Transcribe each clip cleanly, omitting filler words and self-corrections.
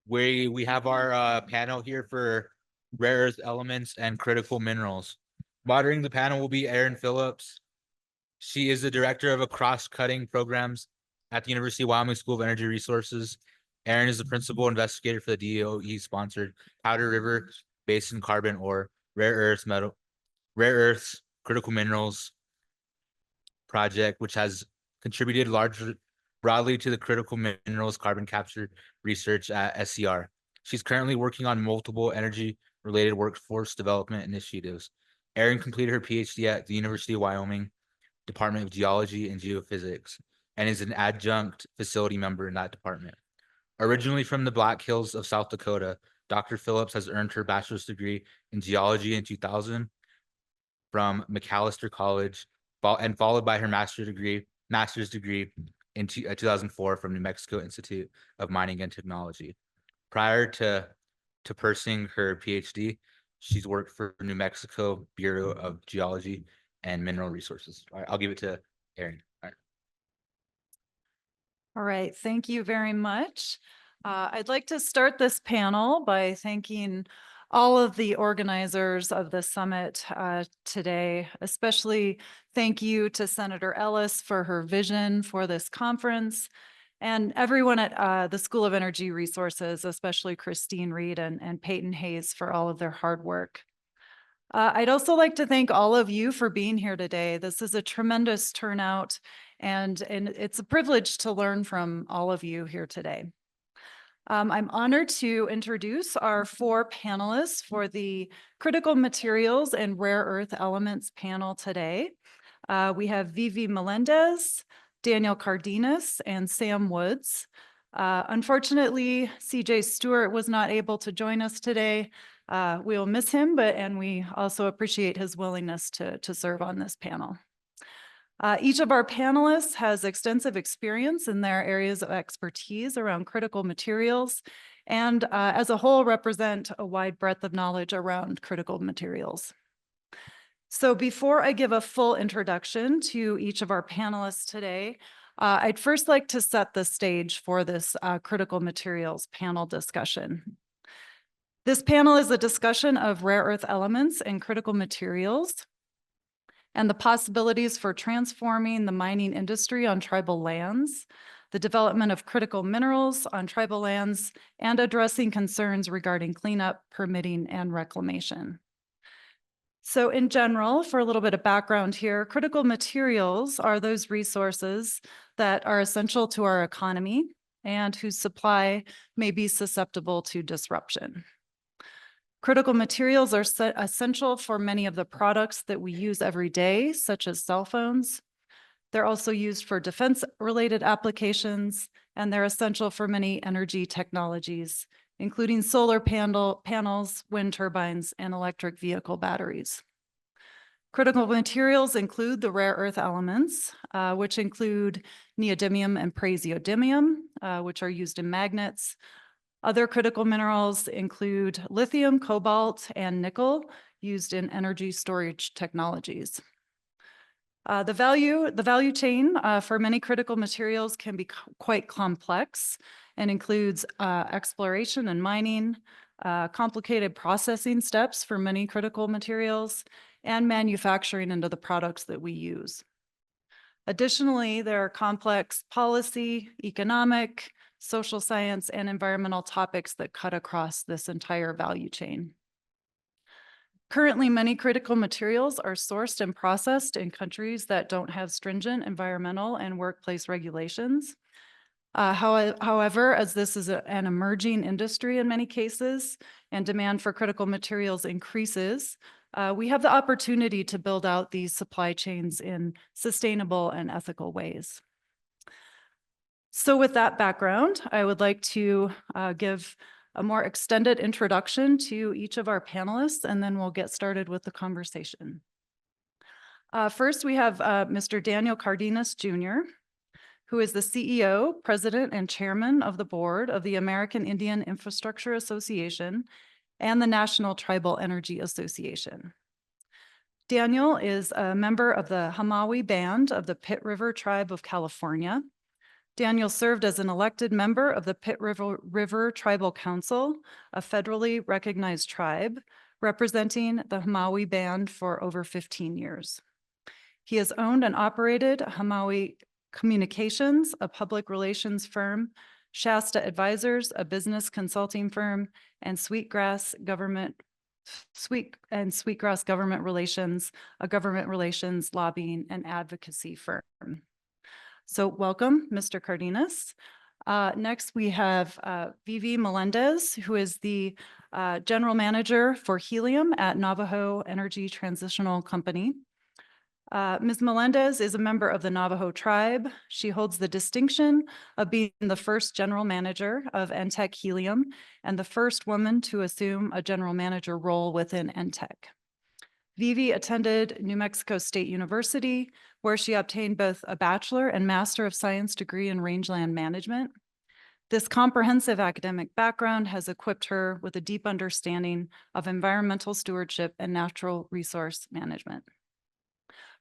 We have our panel here for rare earth elements and critical minerals. Moderating the panel will be Erin Phillips. She is the director of cross-cutting programs at the University of Wyoming School of Energy Resources. Erin is the principal investigator for the DOE-sponsored Powder River Basin Carbon or rare earths, critical minerals project, which has contributed broadly to the critical minerals carbon capture research at SCR. She's currently working on multiple energy-related workforce development initiatives. Erin completed her PhD at the University of Wyoming Department of Geology and Geophysics and is an adjunct facility member in that department. Originally from the Black Hills of South Dakota, Dr. Phillips has earned her bachelor's degree in geology in 2000 from Macalester College and followed by her master's degree in 2004 from New Mexico Institute of Mining and Technology. Prior to pursuing her PhD, she's worked for New Mexico Bureau of Geology and Mineral Resources. All right, I'll give it to Erin. All right, thank you very much. I'd like to start this panel by thanking all of the organizers of the summit today. Especially thank you to Senator Ellis for her vision for this conference, and everyone at the School of Energy Resources, especially Christine Reed and Peyton Hayes for all of their hard work. I'd also like to thank all of you for being here today. This is a tremendous turnout, and it's a privilege to learn from all of you here today. I'm honored to introduce our 4 panelists for the Critical Materials and Rare Earth Elements panel today. We have Vivi Melendez, Daniel Cardenas, and Sam Woods. Unfortunately, CJ Stewart was not able to join us today. We'll miss him, and we also appreciate his willingness to serve on this panel. Each of our panelists has extensive experience in their areas of expertise around critical materials, and as a whole represent a wide breadth of knowledge around critical materials. So before I give a full introduction to each of our panelists today, I'd first like to set the stage for this critical materials panel discussion. This panel is a discussion of rare earth elements and critical materials and the possibilities for transforming the mining industry on tribal lands, the development of critical minerals on tribal lands, and addressing concerns regarding cleanup, permitting, and reclamation. So in general, for a little bit of background here, critical materials are those resources that are essential to our economy and whose supply may be susceptible to disruption. Critical materials are essential for many of the products that we use every day, such as cell phones. They're also used for defense-related applications, and they're essential for many energy technologies, including solar panels, wind turbines, and electric vehicle batteries. Critical materials include the rare earth elements, which include neodymium and praseodymium, which are used in magnets. Other critical minerals include lithium, cobalt, and nickel used in energy storage technologies. The value chain for many critical materials can be quite complex and includes exploration and mining, complicated processing steps for many critical materials, and manufacturing into the products that we use. Additionally, there are complex policy, economic, social science, and environmental topics that cut across this entire value chain. Currently, many critical materials are sourced and processed in countries that don't have stringent environmental and workplace regulations. However, as this is an emerging industry in many cases, and demand for critical materials increases, we have the opportunity to build out these supply chains in sustainable and ethical ways. So with that background, I would like to give a more extended introduction to each of our panelists, and then we'll get started with the conversation. First, we have Mr. Daniel Cardenas, Jr., who is the CEO, President, and Chairman of the Board of the American Indian Infrastructure Association and the National Tribal Energy Association. Daniel is a member of the Hamawi Band of the Pitt River Tribe of California. Daniel served as an elected member of the River Tribal Council, a federally recognized tribe, representing the Hamawi Band for over 15 years. He has owned and operated Hamawi Communications, a public relations firm, Shasta Advisors, a business consulting firm, and Sweetgrass Government Relations, a government relations lobbying and advocacy firm. So welcome, Mr. Cardenas. Next, we have Vivi Melendez, who is the general manager for helium at Navajo Energy Transitional Company. Ms. Melendez is a member of the Navajo tribe. She holds the distinction of being the first general manager of NTEC Helium and the first woman to assume a general manager role within NTEC. Vivi attended New Mexico State University, where she obtained both a Bachelor and Master of Science degree in rangeland management. This comprehensive academic background has equipped her with a deep understanding of environmental stewardship and natural resource management.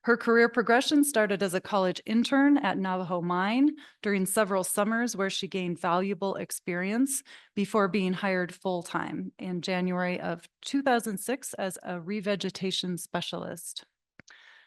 Her career progression started as a college intern at Navajo Mine during several summers where she gained valuable experience before being hired full-time in January of 2006 as a revegetation specialist.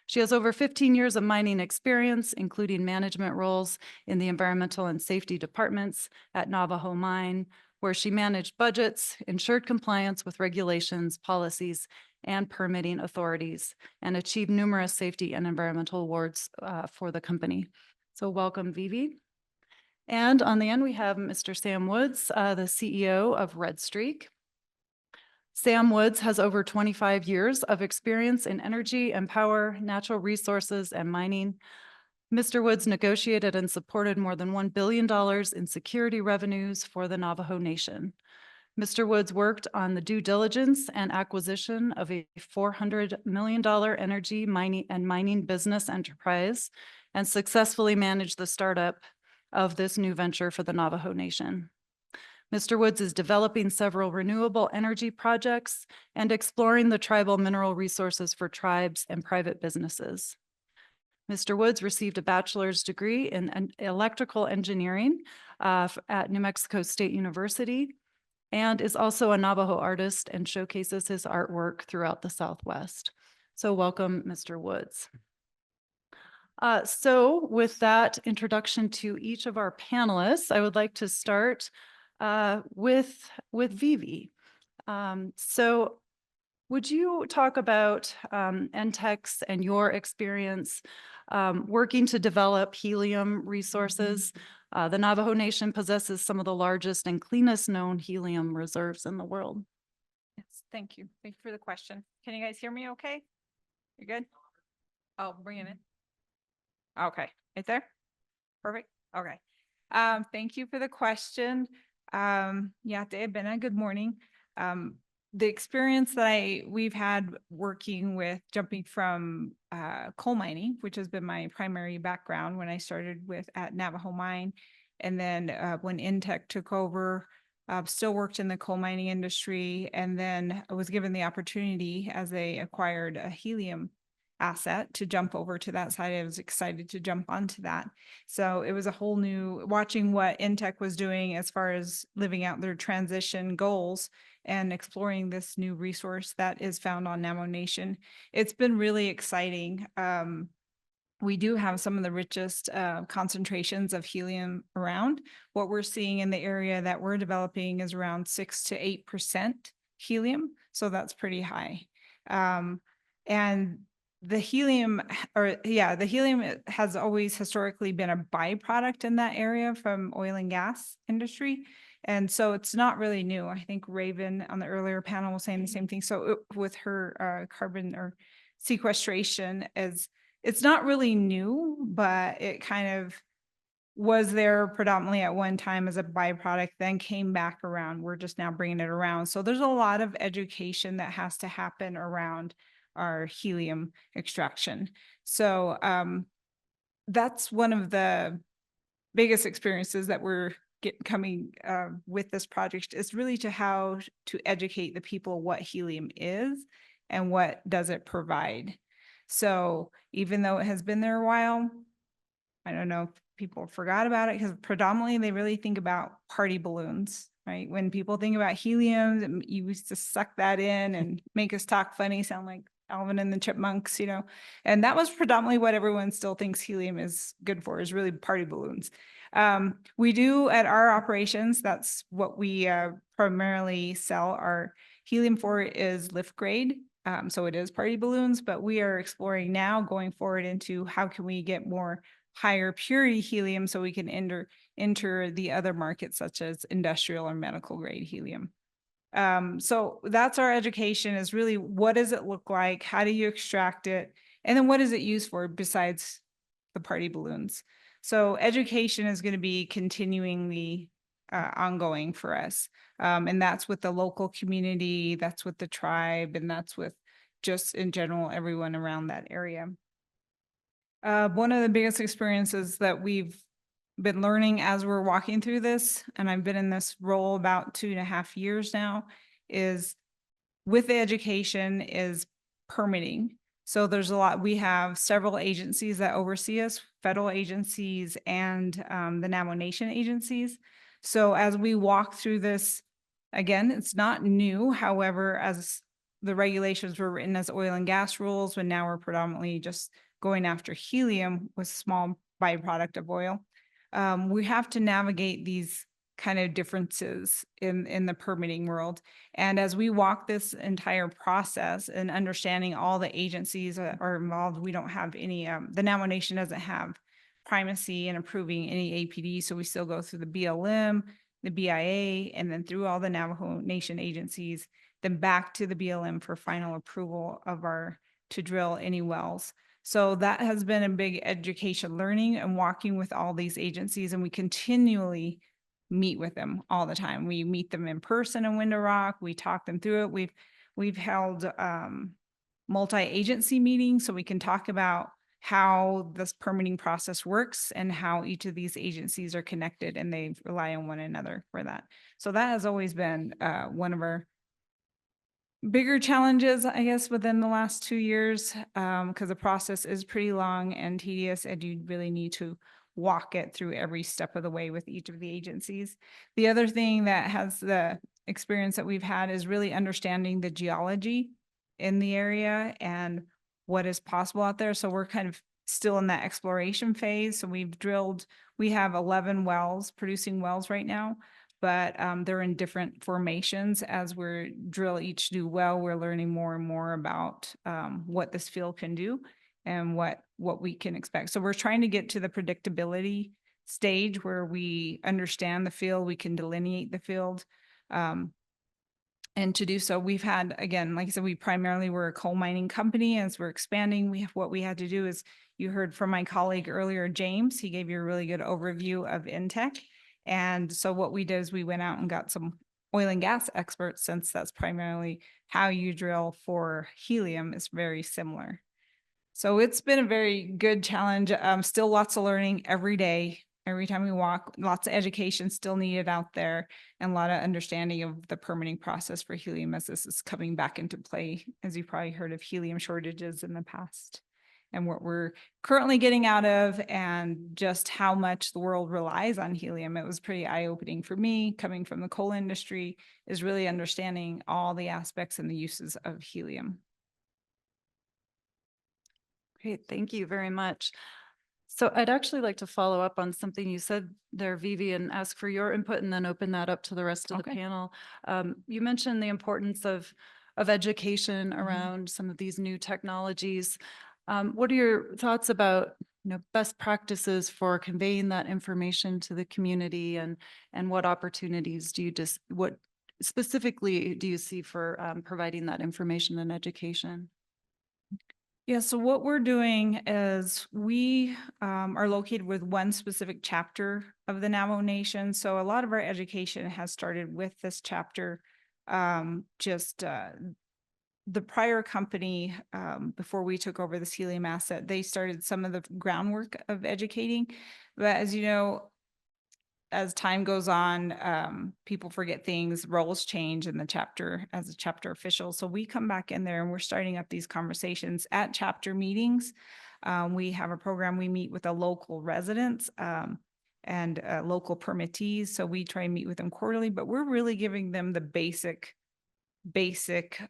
She has over 15 years of mining experience, including management roles in the environmental and safety departments at Navajo Mine, where she managed budgets, ensured compliance with regulations, policies, and permitting authorities, and achieved numerous safety and environmental awards for the company. So welcome, Vivi. And on the end, we have Mr. Sam Woods, the CEO of Red Streak. Sam Woods has over 25 years of experience in energy and power, natural resources, and mining. Mr. Woods negotiated and supported more than $1 billion in security revenues for the Navajo Nation. Mr. Woods worked on the due diligence and acquisition of a $400 million energy mining business enterprise and successfully managed the startup of this new venture for the Navajo Nation. Mr. Woods is developing several renewable energy projects and exploring the tribal mineral resources for tribes and private businesses. Mr. Woods received a bachelor's degree in electrical engineering at New Mexico State University and is also a Navajo artist and showcases his artwork throughout the Southwest. So welcome, Mr. Woods. So with that introduction to each of our panelists, I would like to start with Vivi. So would you talk about NTEC's and your experience working to develop helium resources? The Navajo Nation possesses some of the largest and cleanest known helium reserves in the world. Yes, thank you. Thank you for the question. Can you guys hear me okay? You good? Oh, bring it in. Okay, right there? Perfect. Okay. Thank you for the question. Yeah, Bena, good morning. The experience that we've had working with jumping from coal mining, which has been my primary background when I started at Navajo Mine, and then when NTEC took over, still worked in the coal mining industry, and then I was given the opportunity as they acquired a helium asset to jump over to that side. I was excited to jump onto that. So it was a whole new, watching what NTEC was doing as far as living out their transition goals and exploring this new resource that is found on Navajo Nation. It's been really exciting. We do have some of the richest concentrations of helium around. What we're seeing in the area that we're developing is around 6 to 8% helium. So that's pretty high. And the helium has always historically been a byproduct in that area from oil and gas industry. And so it's not really new. I think Raven on the earlier panel was saying the same thing. So with her carbon or sequestration, it's not really new, but it kind of was there predominantly at one time as a byproduct, then came back around. We're just now bringing it around. So there's a lot of education that has to happen around our helium extraction. So that's one of the biggest experiences that we're coming with this project, is really to how to educate the people what helium is and what does it provide. So even though it has been there a while, I don't know if people forgot about it because predominantly they really think about party balloons, right? When people think about helium, you used to suck that in and make us talk funny, sound like Alvin and the Chipmunks, you know? And that was predominantly what everyone still thinks helium is good for, is really party balloons. We do at our operations, that's what we primarily sell. Our helium for is lift grade. So it is party balloons, but we are exploring now going forward into how can we get more higher purity helium so we can enter the other markets such as industrial or medical grade helium. So that's our education, is really what does it look like? How do you extract it? And then what is it used for besides the party balloons? So education is going to be continuingly ongoing for us. And that's with the local community, that's with the tribe, and that's with just in general, everyone around that area. One of the biggest experiences that we've been learning as we're walking through this, and I've been in this role about 2.5 years now, is with the education is permitting. So there's a lot, we have several agencies that oversee us, federal agencies and the Navajo Nation agencies. So as we walk through this, again, it's not new. However, as the regulations were written as oil and gas rules, when now we're predominantly just going after helium with small byproduct of oil, we have to navigate these kind of differences in the permitting world. And as we walk this entire process and understanding all the agencies that are involved, we don't have any, the Navajo Nation doesn't have primacy in approving any APD. So we still go through the BLM, the BIA, and then through all the Navajo Nation agencies, then back to the BLM for final approval of to drill any wells. So that has been a big education learning and walking with all these agencies, and we continually meet with them all the time. We meet them in person in Window Rock. We talk them through it. We've held multi-agency meetings so we can talk about how this permitting process works and how each of these agencies are connected and they rely on one another for that. So that has always been one of our bigger challenges, I guess, within the last 2 years, because the process is pretty long and tedious, and you really need to walk it through every step of the way with each of the agencies. The other thing that has the experience that we've had is really understanding the geology in the area and what is possible out there. So we're kind of still in that exploration phase. So we have 11 wells, producing wells right now, but they're in different formations. As we drill each new well, we're learning more and more about what this field can do and what we can expect. So we're trying to get to the predictability stage where we understand the field, we can delineate the field. And to do so, we've had, again, like I said, we primarily were a coal mining company. As we're expanding, what we had to do is, you heard from my colleague earlier, James, he gave you a really good overview of Intech. And so what we did is we went out and got some oil and gas experts, since that's primarily how you drill for helium is very similar. So it's been a very good challenge. Still lots of learning every day. Every time we walk, lots of education still needed out there, and a lot of understanding of the permitting process for helium as this is coming back into play, as you've probably heard of helium shortages in the past and what we're currently getting out of, and just how much the world relies on helium. It was pretty eye-opening for me, coming from the coal industry, is really understanding all the aspects and the uses of helium. Great, thank you very much. So I'd actually like to follow up on something you said there, Vivi, and ask for your input and then open that up to the rest of the Okay. panel. You mentioned the importance of education around some of these new technologies. What are your thoughts about, best practices for conveying that information to the community, and what opportunities do you what specifically do you see for providing that information and education? Yeah, so what we're doing is we are located with one specific chapter of the Navajo Nation. So a lot of our education has started with this chapter. The prior company, before we took over this helium asset, they started some of the groundwork of educating. But as you know, as time goes on, people forget things, roles change in the chapter as a chapter official. So we come back in there and we're starting up these conversations at chapter meetings. We have a program, we meet with the local residents and local permittees. So we try and meet with them quarterly, but we're really giving them the basic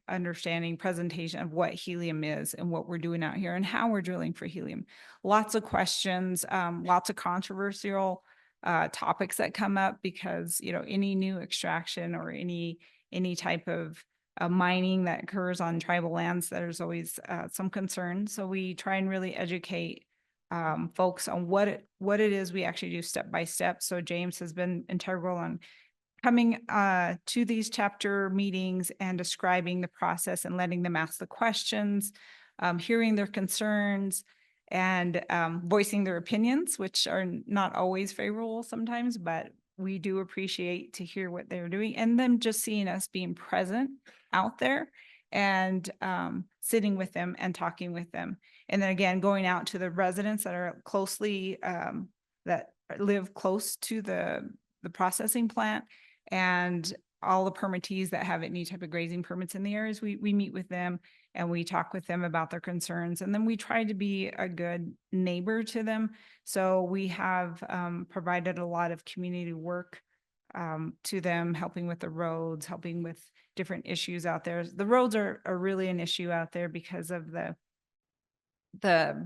understanding presentation of what helium is and what we're doing out here and how we're drilling for helium. Lots of questions, lots of controversial topics that come up because, you know, any new extraction or any type of mining that occurs on tribal lands, there's always some concern. So we try and really educate folks on what it is we actually do step by step. So James has been integral on coming to these chapter meetings and describing the process and letting them ask the questions, hearing their concerns, and voicing their opinions, which are not always favorable sometimes, but we do appreciate to hear what they're doing, and them just seeing us being present out there and sitting with them and talking with them. And then again, going out to the residents that are closely, that live close to the processing plant, and all the permittees that have any type of grazing permits in the areas, we meet with them and we talk with them about their concerns. And then we try to be a good neighbor to them. So we have provided a lot of community work to them, helping with the roads, helping with different issues out there. The roads are really an issue out there because of the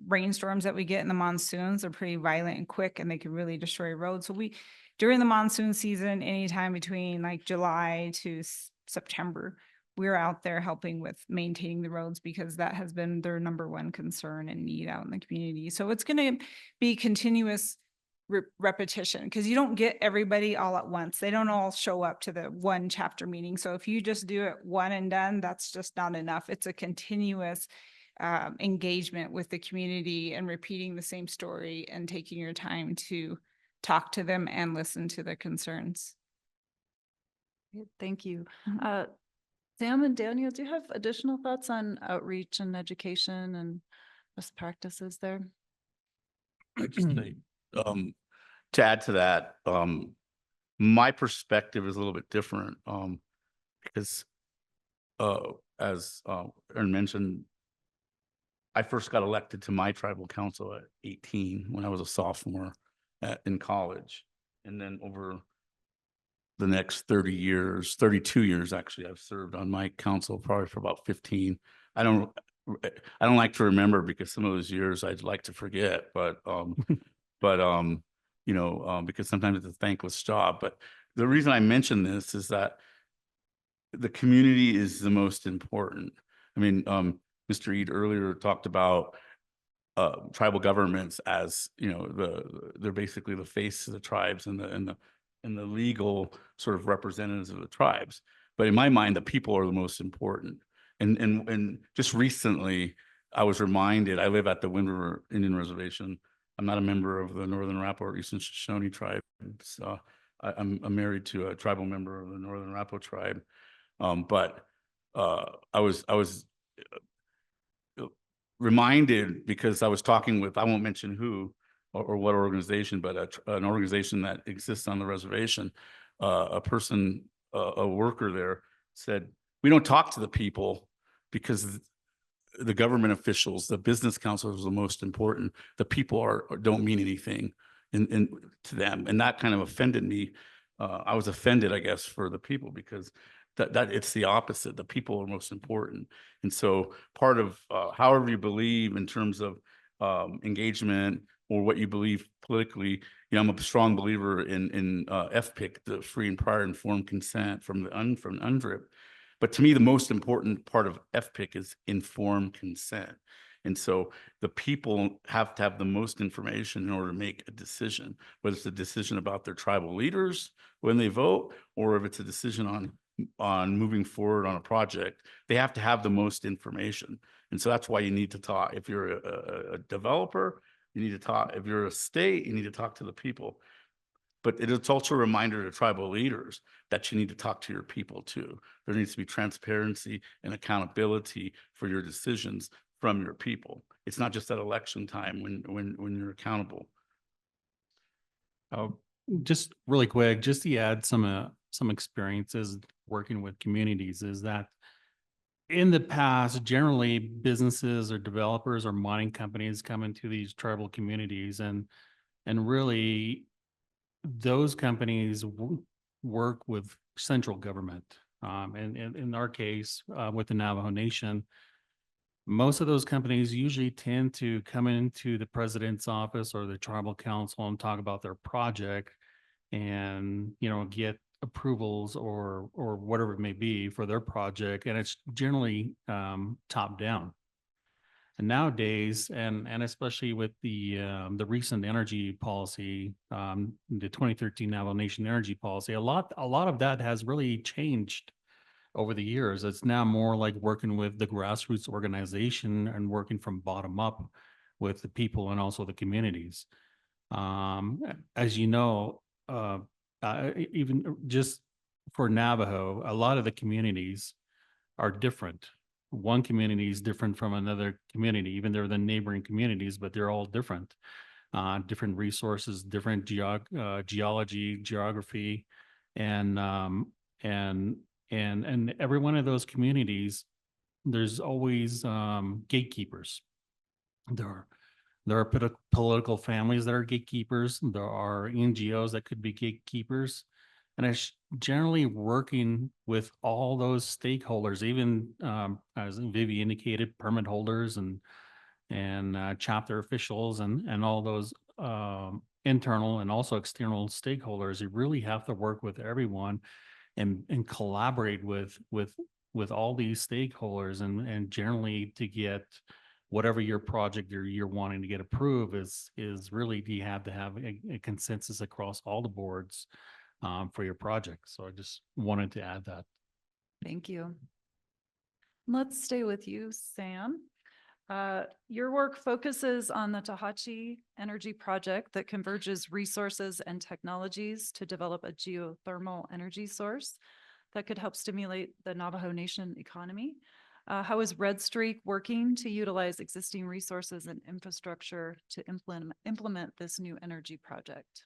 rainstorms that we get in the monsoons are pretty violent and quick, and they can really destroy roads. So we, during the monsoon season, anytime between like July to September, we're out there helping with maintaining the roads because that has been their number one concern and need out in the community. So it's going to be continuous repetition because you don't get everybody all at once. They don't all show up to the one chapter meeting. So if you just do it one and done, that's just not enough. It's a continuous engagement with the community and repeating the same story and taking your time to talk to them and listen to their concerns. Thank you. Mhm. Sam and Daniel, do you have additional thoughts on outreach and education and best practices there? I just say, to add to that, my perspective is a little bit different, because, as Aaron mentioned, I first got elected to my tribal council at 18 when I was a sophomore in college. And then over the next 30 years, 32 years, actually, I've served on my council probably for about 15. I don't like to remember because some of those years I'd like to forget, but, you know, because sometimes it's a thankless job. But the reason I mention this is that the community is the most important. I mean, Mr. Eid earlier talked about tribal governments as, you know, they're basically the face of the tribes and the legal sort of representatives of the tribes. But in my mind, the people are the most important. And just recently, I was reminded, I live at the Wind River Indian Reservation. I'm not a member of the Northern Arapaho or Eastern Shoshone tribe. So I'm married to a tribal member of the Northern Arapaho tribe. But I was reminded because I was talking with, I won't mention who or what organization, but an organization that exists on the reservation. A person, a worker there said, we don't talk to the people because the government officials, the business council is the most important. The people don't mean anything to them. And that kind of offended me. I was offended, I guess, for the people because that it's the opposite. The people are most important. And so part of however you believe in terms of engagement or what you believe politically, you know, I'm a strong believer in FPIC, the free and prior informed consent from the UNDRIP. But to me, the most important part of FPIC is informed consent. And so the people have to have the most information in order to make a decision, whether it's a decision about their tribal leaders when they vote, or if it's a decision on moving forward on a project. They have to have the most information. And so that's why you need to talk. If you're a developer, you need to talk. If you're a state, you need to talk to the people. But it's also a reminder to tribal leaders that you need to talk to your people too. There needs to be transparency and accountability for your decisions from your people. It's not just at election time when you're accountable. just really quick, just to add some experiences working with communities is that in the past, generally businesses or developers or mining companies come into these tribal communities and really those companies work with central government. And in our case, with the Navajo Nation, most of those companies usually tend to come into the president's office or the tribal council and talk about their project and, get approvals or whatever it may be for their project. And it's generally top down. And nowadays, and especially with the recent energy policy, the 2013 Navajo Nation energy policy, a lot of that has really changed over the years. It's now more like working with the grassroots organization and working from bottom up with the people and also the communities. As you know, even just for Navajo, a lot of the communities are different. One community is different from another community, even they're the neighboring communities, but they're all different. Different resources, different geology, geography, and and every one of those communities, there's always gatekeepers. There are political families that are gatekeepers. There are NGOs that could be gatekeepers. And it's generally working with all those stakeholders, even as Vivi indicated, permit holders and chapter officials and all those internal and also external stakeholders. You really have to work with everyone and collaborate with all these stakeholders and generally to get whatever your project you're wanting to get approved is really you have to have a consensus across all the boards for your project. So I just wanted to add that. Thank you. Let's stay with you, Sam. Your work focuses on the Tahachi Energy Project that converges resources and technologies to develop a geothermal energy source that could help stimulate the Navajo Nation economy. How is Red Streak working to utilize existing resources and infrastructure to implement this new energy project?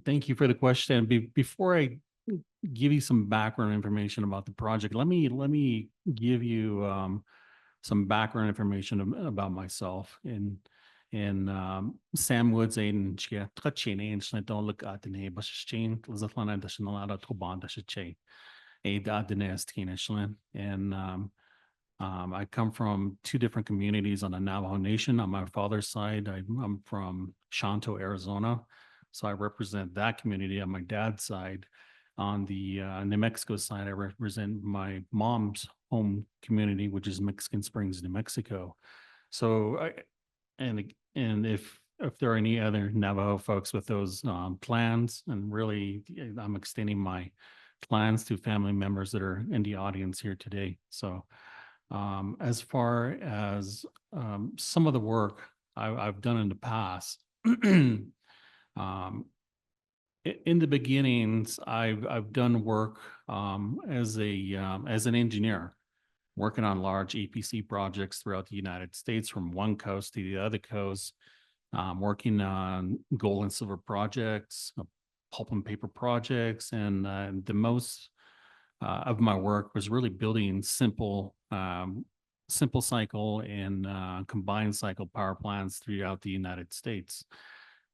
Thank you for the question. Before I give you some background information about the project, let me give you some background information about myself. Sam Woods and don't look at the name, but chain was a fun additional out of bond chain. And I come from two different communities on the Navajo Nation. On my father's side, I'm from Shanto, Arizona. So I represent that community. On my dad's side, on the New Mexico side, I represent my mom's home community, which is Mexican Springs, New Mexico. So, and if there are any other Navajo folks with those plans, and really, I'm extending my plans to family members that are in the audience here today. So as far as some of the work I've done in the past, in the beginnings, I've done work as an engineer, working on large EPC projects throughout the United States, from one coast to the other coast, working on gold and silver projects, pulp and paper projects, and the most of my work was really building simple cycle and combined cycle power plants throughout the United States.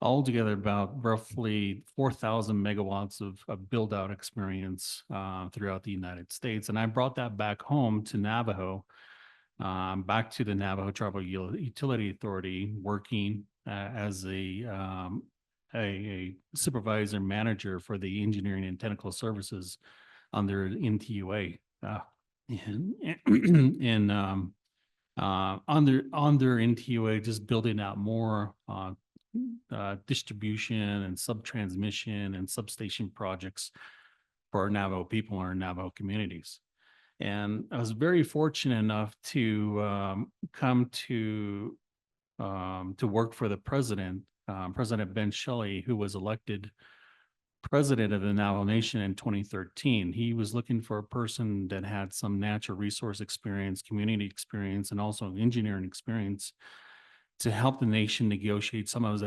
Altogether, about roughly 4,000 megawatts of build out experience throughout the United States. And I brought that back home to Navajo, back to the Navajo Tribal Utility Authority, working as a supervisor manager for the engineering and technical services under NTUA. Under NTUA, just building out more distribution and sub-transmission and substation projects for our Navajo people and our Navajo communities. And I was very fortunate enough to come to work for the president, President Ben Shelley, who was elected president of the Navajo Nation in 2013. He was looking for a person that had some natural resource experience, community experience, and also engineering experience to help the nation negotiate some of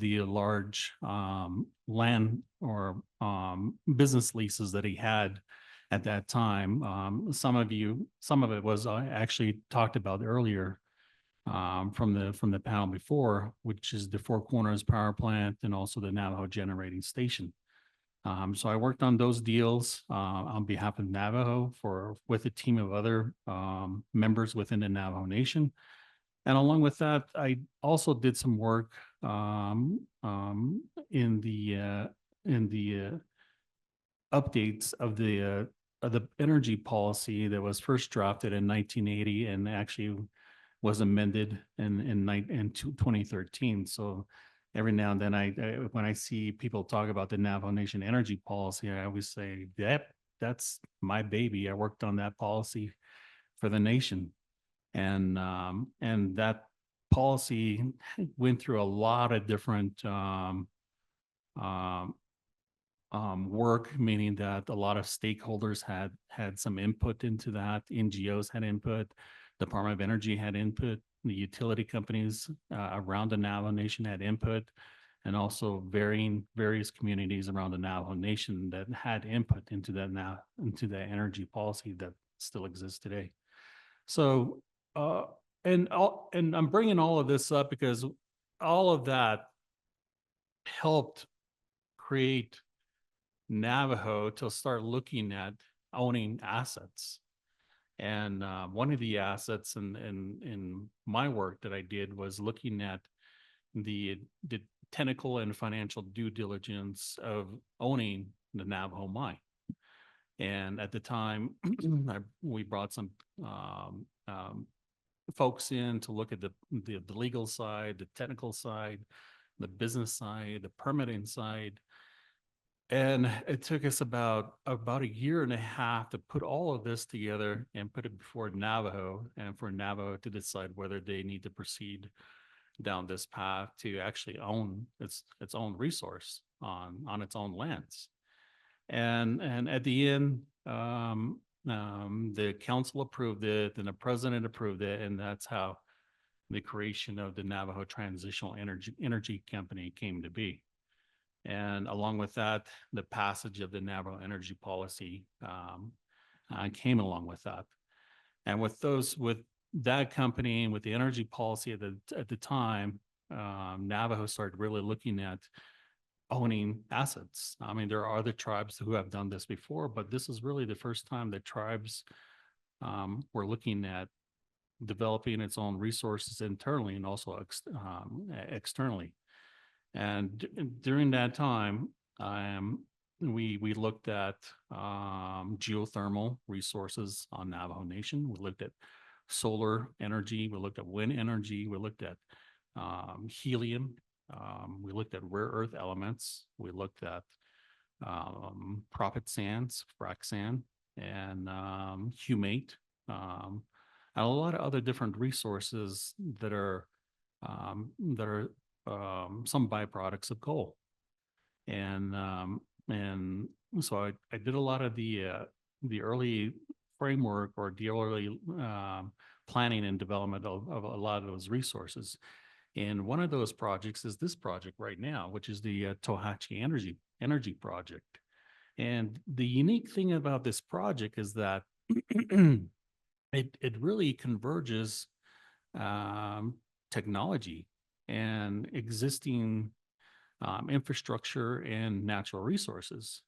the large land or business leases that he had at that time. Some of it was actually talked about earlier from the panel before, which is the Four Corners Power Plant and also the Navajo Generating Station. So I worked on those deals on behalf of Navajo with a team of other members within the Navajo Nation. And along with that, I also did some work in the updates of the energy policy that was first drafted in 1980 and actually was amended in 2013. So every now and then, when I see people talk about the Navajo Nation energy policy, I always say that's my baby. I worked on that policy for the nation. And that policy went through a lot of different work, meaning that a lot of stakeholders had some input into that. NGOs had input, Department of Energy had input, the utility companies around the Navajo Nation had input, and also various communities around the Navajo Nation that had input into the energy policy that still exists today. So and I'm bringing all of this up because all of that helped create Navajo to start looking at owning assets. And one of the assets in my work that I did was looking at the technical and financial due diligence of owning the Navajo mine. And at the time, we brought some folks in to look at the legal side, the technical side, the business side, the permitting side. And it took us about a year and a half to put all of this together and put it before Navajo, and for Navajo to decide whether they need to proceed down this path to actually own its own resource on its own lands. And at the end, the council approved it, and the president approved it, and that's how the creation of the Navajo Transitional Energy Company came to be. And along with that, the passage of the Navajo Energy Policy came along with that. And with that company and with the energy policy at the time, Navajo started really looking at owning assets. I mean, there are other tribes who have done this before, but this is really the first time that tribes were looking at developing its own resources internally and also externally. And during that time, we looked at geothermal resources on Navajo Nation. We looked at solar energy. We looked at wind energy. We looked at helium. We looked at rare earth elements. We looked at proppant sands, frac sand, and humate, and a lot of other different resources that are some byproducts of coal. And so I did a lot of the early framework or the early planning and development of a lot of those resources. And one of those projects is this project right now, which is the Tohatchi Energy Project. And the unique thing about this project is that it really converges technology and existing infrastructure and natural resources.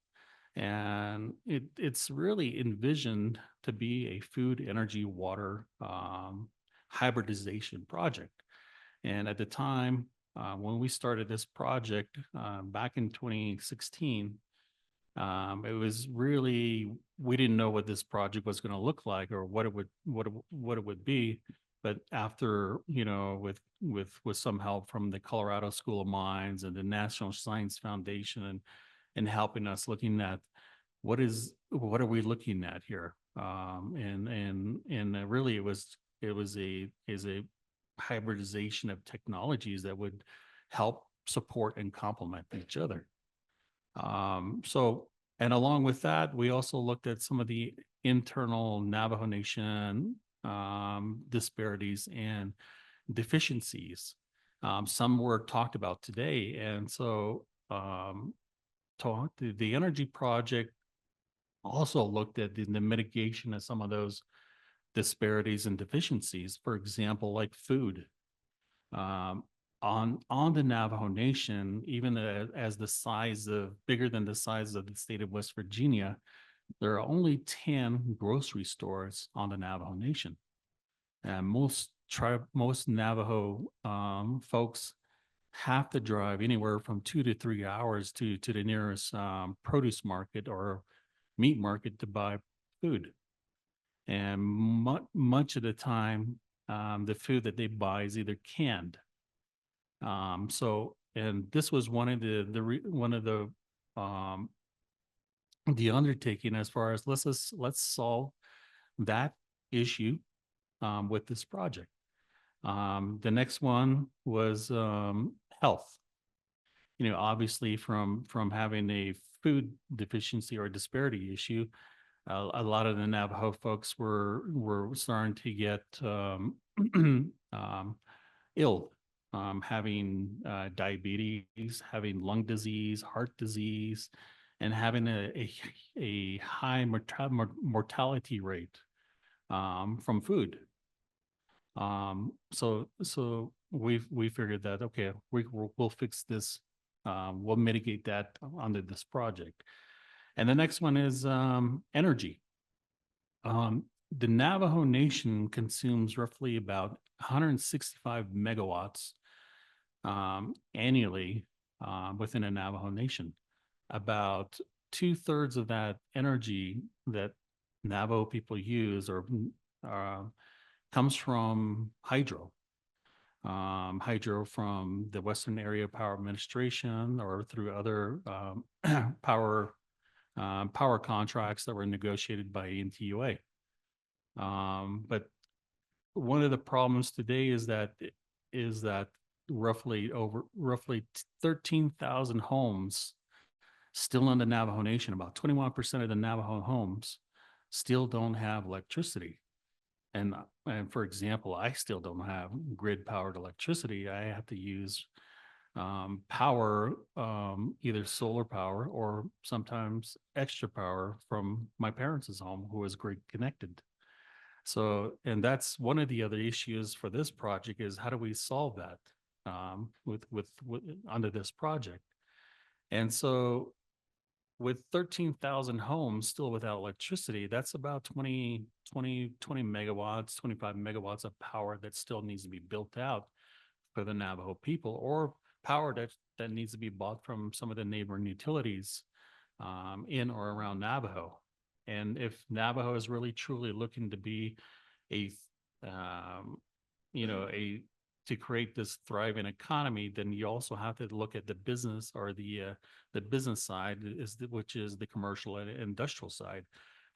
And it's really envisioned to be a food, energy, water hybridization project. And at the time, when we started this project back in 2016, it was really, we didn't know what this project was going to look like or what it would be. But after, with some help from the Colorado School of Mines and the National Science Foundation and helping us looking at what are we looking at here? And really it was a hybridization of technologies that would help support and complement each other. And along with that, we also looked at some of the internal Navajo Nation disparities and deficiencies Some were talked about today. And so the energy project also looked at the mitigation of some of those disparities and deficiencies. For example, like food. Um, on the Navajo Nation, even as the size of bigger than the size of the state of West Virginia, there are only 10 grocery stores on the Navajo Nation. And most Navajo folks have to drive anywhere from 2 to 3 hours to the nearest produce market or meat market to buy food. And much of the time, the food that they buy is either canned. And this was one of the undertaking as far as let's solve that issue with this project. The next one was health. Obviously from having a food deficiency or disparity issue, a lot of the Navajo folks were starting to get ill, having diabetes, having lung disease, heart disease, and having a high mortality rate from food. So we figured that, okay, we'll fix this. We'll mitigate that under this project. And the next one is energy. The Navajo Nation consumes roughly about 165 megawatts annually within the Navajo Nation. About 2/3 of that energy that Navajo people use or comes from hydro. Hydro from the Western Area Power Administration or through other power contracts that were negotiated by NTUA. But one of the problems today is that roughly 13,000 homes still in the Navajo Nation, about 21% of the Navajo homes still don't have electricity. And for example, I still don't have grid powered electricity. I have to use power, either solar power or sometimes extra power from my parents' home who is grid connected. So, and that's one of the other issues for this project is how do we solve that with under this project? And so with 13,000 homes still without electricity, that's about 20 megawatts, 25 megawatts of power that still needs to be built out for the Navajo people, or power that needs to be bought from some of the neighboring utilities in or around Navajo. And if Navajo is really truly looking to be to create this thriving economy, then you also have to look at the business or the business side which is the commercial and industrial side.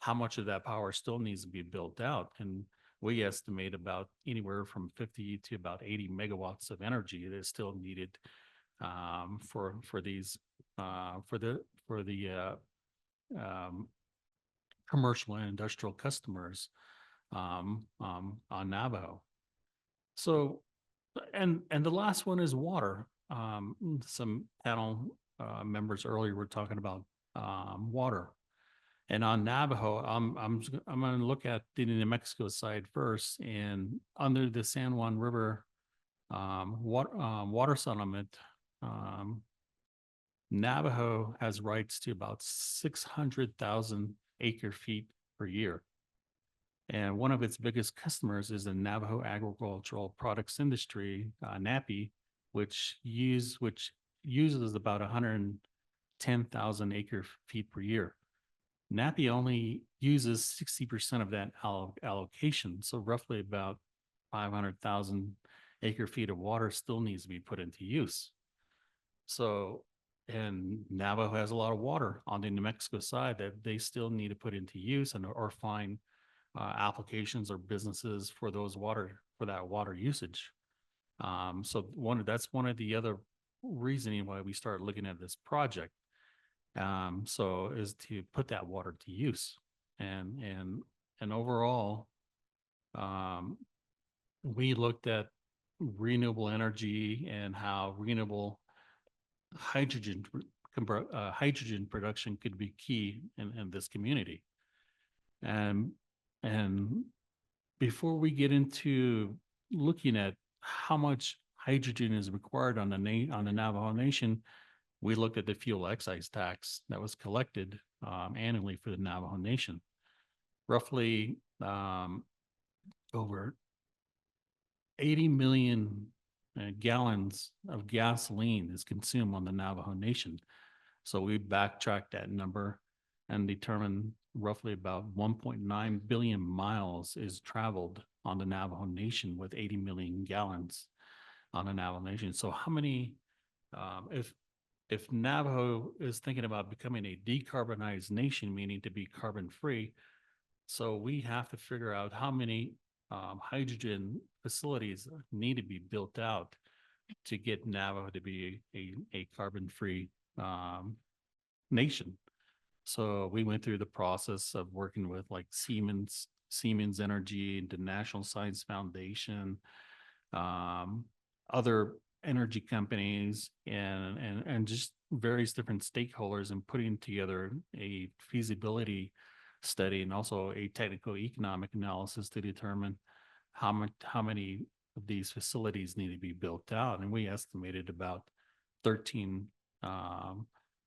How much of that power still needs to be built out? And we estimate about anywhere from 50 to about 80 megawatts of energy that is still needed for the commercial and industrial customers on Navajo. So, and the last one is water. Some panel members earlier were talking about water, and on Navajo, I'm going to look at the New Mexico side first, and under the San Juan River water settlement, Navajo has rights to about 600,000 acre feet per year. And one of its biggest customers is the Navajo Agricultural Products Industry, NAPI, which uses about 110,000 acre feet per year. NAPI only uses 60% of that allocation. So roughly about 500,000 acre feet of water still needs to be put into use. So, and Navajo has a lot of water on the New Mexico side that they still need to put into use or find applications or businesses for that water usage. So that's one of the other reasoning why we started looking at this project. So is to put that water to use, and overall, we looked at renewable energy and how renewable hydrogen production could be key in this community. And before we get into looking at how much hydrogen is required on the Navajo Nation, we looked at the fuel excise tax that was collected annually for the Navajo Nation. Roughly over 80 million gallons of gasoline is consumed on the Navajo Nation. So we backtracked that number and determined roughly about 1.9 billion miles is traveled on the Navajo Nation with 80 million gallons on the Navajo Nation. So how many, if Navajo is thinking about becoming a decarbonized nation, meaning to be carbon free, so we have to figure out how many hydrogen facilities need to be built out to get Navajo to be a carbon-free nation. So we went through the process of working with like Siemens Energy, the National Science Foundation, other energy companies, and just various different stakeholders, and putting together a feasibility study and also a technical economic analysis to determine how many of these facilities need to be built out. And we estimated about 13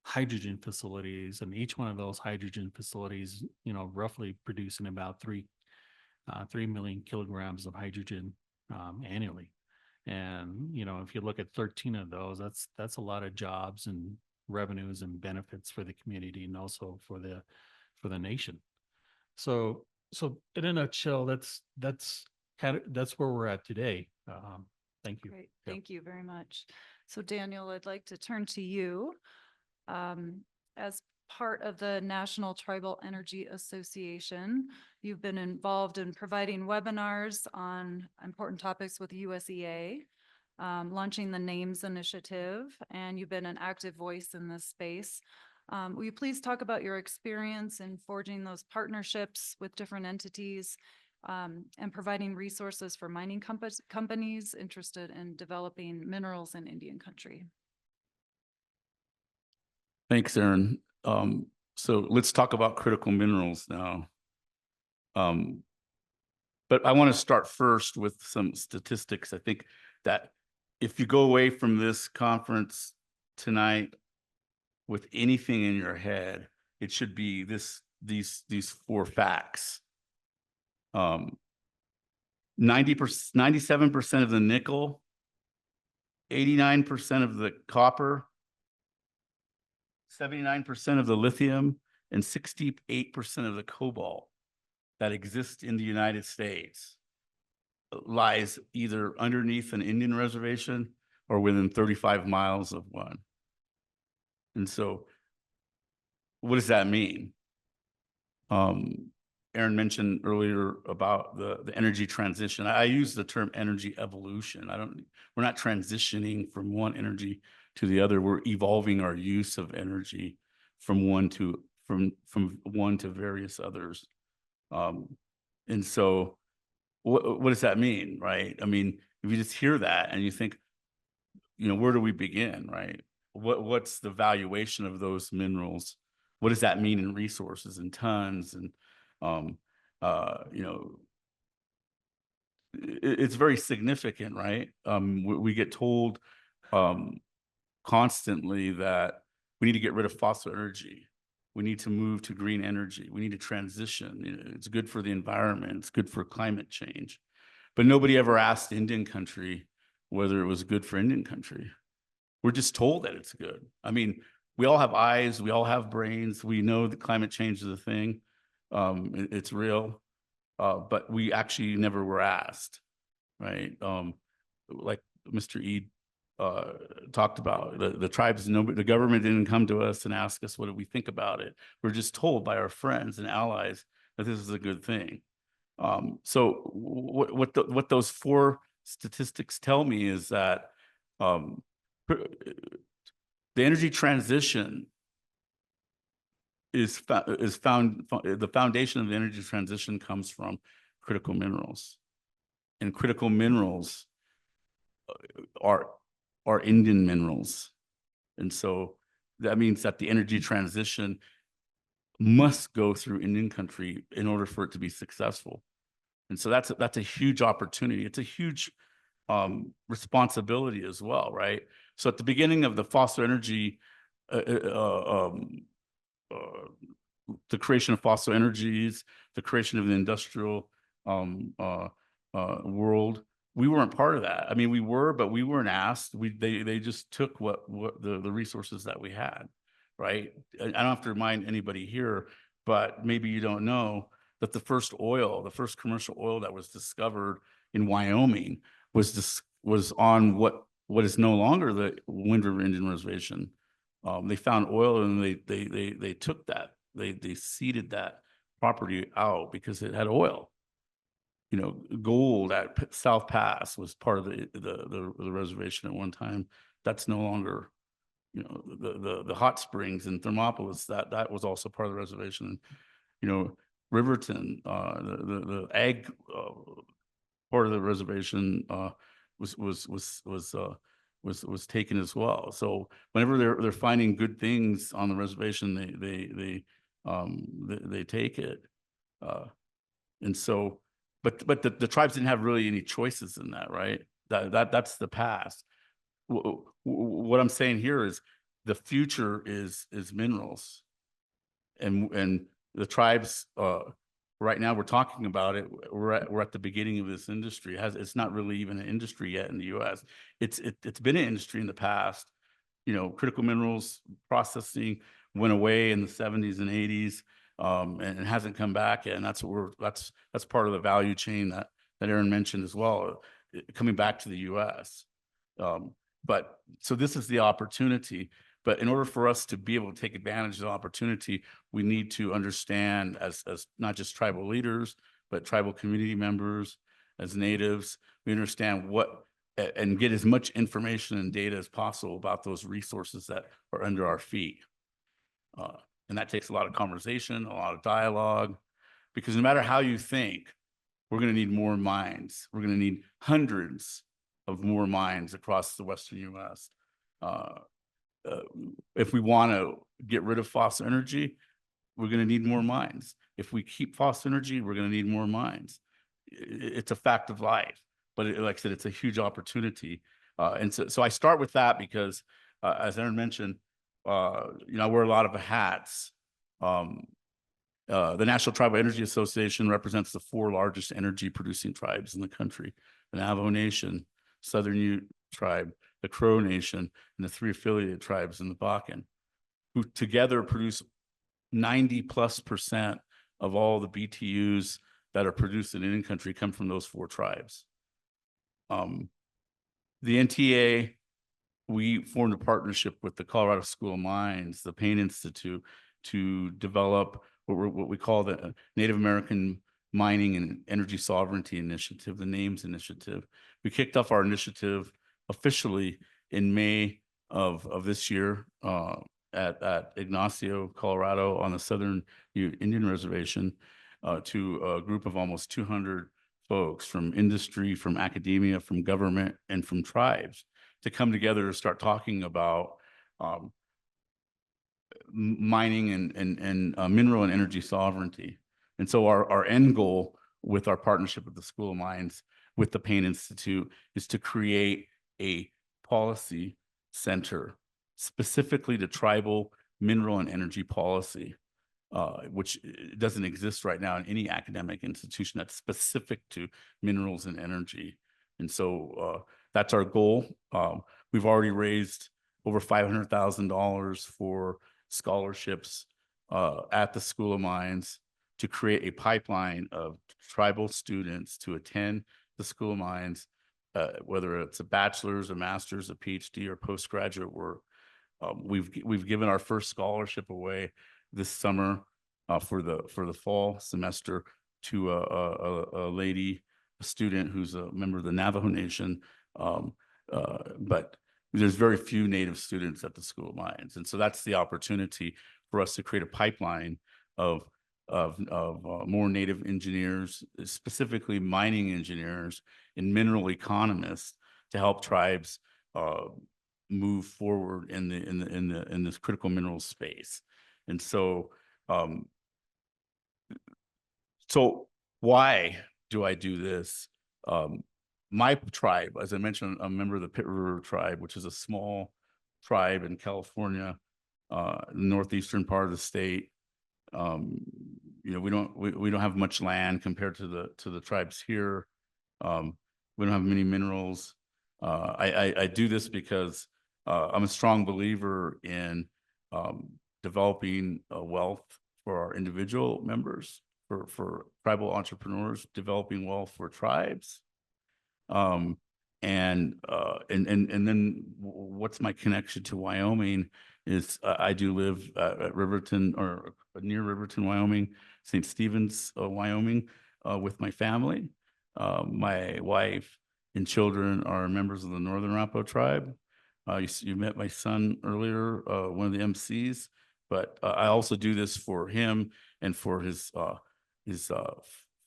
hydrogen facilities, and each one of those hydrogen facilities, roughly producing about 3 million kilograms of hydrogen annually. And, if you look at 13 of those, that's a lot of jobs and revenues and benefits for the community and also for the nation. So in a nutshell, that's where we're at today. Thank you. Great, Yep. thank you very much. So Daniel, I'd like to turn to you. As part of the National Tribal Energy Association, you've been involved in providing webinars on important topics with USEA, launching the NAMES initiative, and you've been an active voice in this space. Will you please talk about your experience in forging those partnerships with different entities and providing resources for mining companies interested in developing minerals in Indian country? Thanks, Aaron. So let's talk about critical minerals now. But I want to start first with some statistics. I think that if you go away from this conference tonight with anything in your head, it should be these 4 facts. 97% of the nickel, 89% of the copper, 79% of the lithium, and 68% of the cobalt that exists in the United States lies either underneath an Indian reservation or within 35 miles of one. And so what does that mean? Aaron mentioned earlier about the energy transition. I use the term energy evolution. We're not transitioning from one energy to the other. We're evolving our use of energy from one to various others. And so what does that mean, right? I mean, if you just hear that and you think, where do we begin, right? What's the valuation of those minerals? What does that mean in resources and tons? And it's very significant, right? We get told constantly that we need to get rid of fossil energy. We need to move to green energy. We need to transition. It's good for the environment. It's good for climate change. But nobody ever asked Indian country whether it was good for Indian country. We're just told that it's good. I mean, we all have eyes. We all have brains. We know that climate change is a thing. It's real. But we actually never were asked, right? Like Mr. Eid talked about, the tribes, the government didn't come to us and ask us what do we think about it. We're just told by our friends and allies that this is a good thing. So what those 4 statistics tell me is that the energy transition the foundation of the energy transition comes from critical minerals. And critical minerals are Indian minerals. And so that means that the energy transition must go through Indian country in order for it to be successful. And so that's a huge opportunity. It's a huge responsibility as well, right? So at the beginning of the fossil energy, the creation of fossil energies, the creation of the industrial world, we weren't part of that. I mean, we were, but we weren't asked. They just took what the resources that we had, right? I don't have to remind anybody here, but maybe you don't know that the first commercial oil that was discovered in Wyoming was on what is no longer the Wind River Indian Reservation. They found oil and they took that. They seeded that property out because it had oil. You know, gold at South Pass was part of the reservation at one time. That's no longer, you know, the hot springs in Thermopolis, that was also part of the reservation. You know, Riverton, the ag part of the reservation was taken as well. So whenever they're finding good things on the reservation, they take it. And so, but the tribes didn't have really any choices in that, right? That's the past. What I'm saying here is the future is minerals, and the tribes. Right now, we're talking about it. We're at the beginning of this industry. It's not really even an industry yet in the U.S. It's been an industry in the past. You know, critical minerals processing went away in the 70s and 80s, and it hasn't come back yet. And that's part of the value chain that Aaron mentioned as well, coming back to the U.S. But so this is the opportunity. But in order for us to be able to take advantage of the opportunity, we need to understand as not just tribal leaders, but tribal community members, as natives, we understand what and get as much information and data as possible about those resources that are under our feet. And that takes a lot of conversation, a lot of dialogue, because no matter how you think, we're going to need more mines. We're going to need hundreds of more mines across the Western U.S. If we want to get rid of fossil energy, we're going to need more mines. If we keep fossil energy, we're going to need more mines. It's a fact of life, but like I said, it's a huge opportunity. And so I start with that because, as Aaron mentioned, you know, I wear a lot of hats. The National Tribal Energy Association represents the 4 largest energy producing tribes in the country: the Navajo Nation, Southern Ute Tribe, the Crow Nation, and the 3 affiliated tribes in the Bakken, who together produce 90+% of all the BTUs that are produced in Indian country come from those 4 tribes. The NTA, we formed a partnership with the Colorado School of Mines, the Payne Institute, to develop what we call the Native American Mining and Energy Sovereignty Initiative, the NAMES Initiative. We kicked off our initiative officially in May of this year at Ignacio, Colorado, on the Southern Ute Indian Reservation, to a group of almost 200 folks from industry, from academia, from government, and from tribes to come together to start talking about mining and mineral and energy sovereignty. And so our end goal with our partnership with the School of Mines, with the Payne Institute, is to create a policy center specifically to tribal mineral and energy policy, which doesn't exist right now in any academic institution that's specific to minerals and energy. And so that's our goal. We've already raised over $500,000 for scholarships at the School of Mines to create a pipeline of tribal students to attend the School of Mines, whether it's a bachelor's, a master's, a PhD, or postgraduate work. We've given our first scholarship away this summer for the fall semester to a lady, a student who's a member of the Navajo Nation, but there's very few Native students at the School of Mines, and so that's the opportunity for us to create a pipeline of more Native engineers, specifically mining engineers and mineral economists, to help tribes move forward in this critical mineral space. And so, so why do I do this? My tribe, as I mentioned, I'm a member of the Pit River tribe, which is a small tribe in California, northeastern part of the state. You know, we don't have much land compared to the tribes here. We don't have many minerals. I do this because I'm a strong believer in developing wealth for our individual members, for tribal entrepreneurs, developing wealth for tribes. And then what's my connection to Wyoming is I do live at Riverton, or near Riverton, Wyoming, St. Stephen's, Wyoming, with my family. My wife and children are members of the Northern Arapaho tribe. You met my son earlier, one of the MCs, but I also do this for him and for his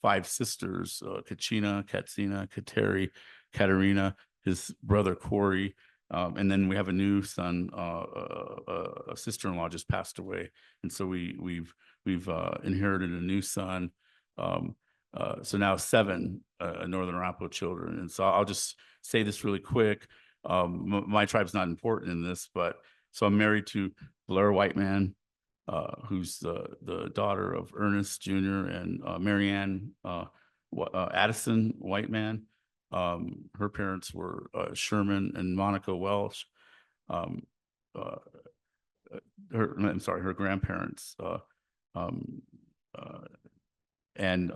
5 sisters, Kachina, Katsina, Kateri, Katerina, his brother Corey, and then we have a new son, a sister-in-law just passed away, and so we've inherited a new son. So now 7 Northern Arapaho children, and so I'll just say this really quick. My tribe's not important in this, but so I'm married to Blair Whiteman, who's the daughter of Ernest Jr. and Marianne Addison Whiteman. Her parents were Sherman and Monica Welsh. Her grandparents, and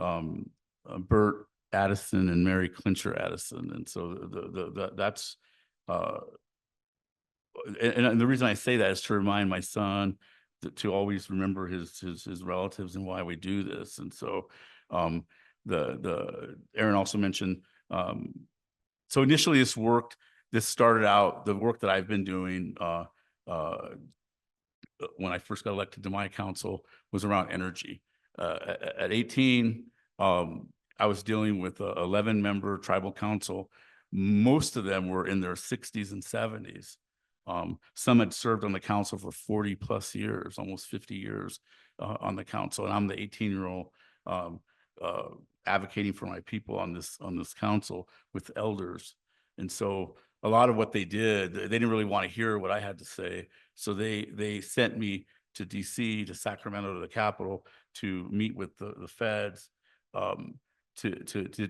Bert Addison and Mary Clincher Addison. And so that's and the reason I say that is to remind my son to always remember his relatives and why we do this. And so Aaron also mentioned, so initially this started out, the work that I've been doing when I first got elected to my council was around energy. At 18, I was dealing with a 11-member tribal council. Most of them were in their 60s and 70s. Some had served on the council for 40 plus years, almost 50 years on the council. And I'm the 18-year-old advocating for my people on this council with elders. And so a lot of what they did, they didn't really want to hear what I had to say. So they sent me to DC, to Sacramento, to the Capitol, to meet with the feds, to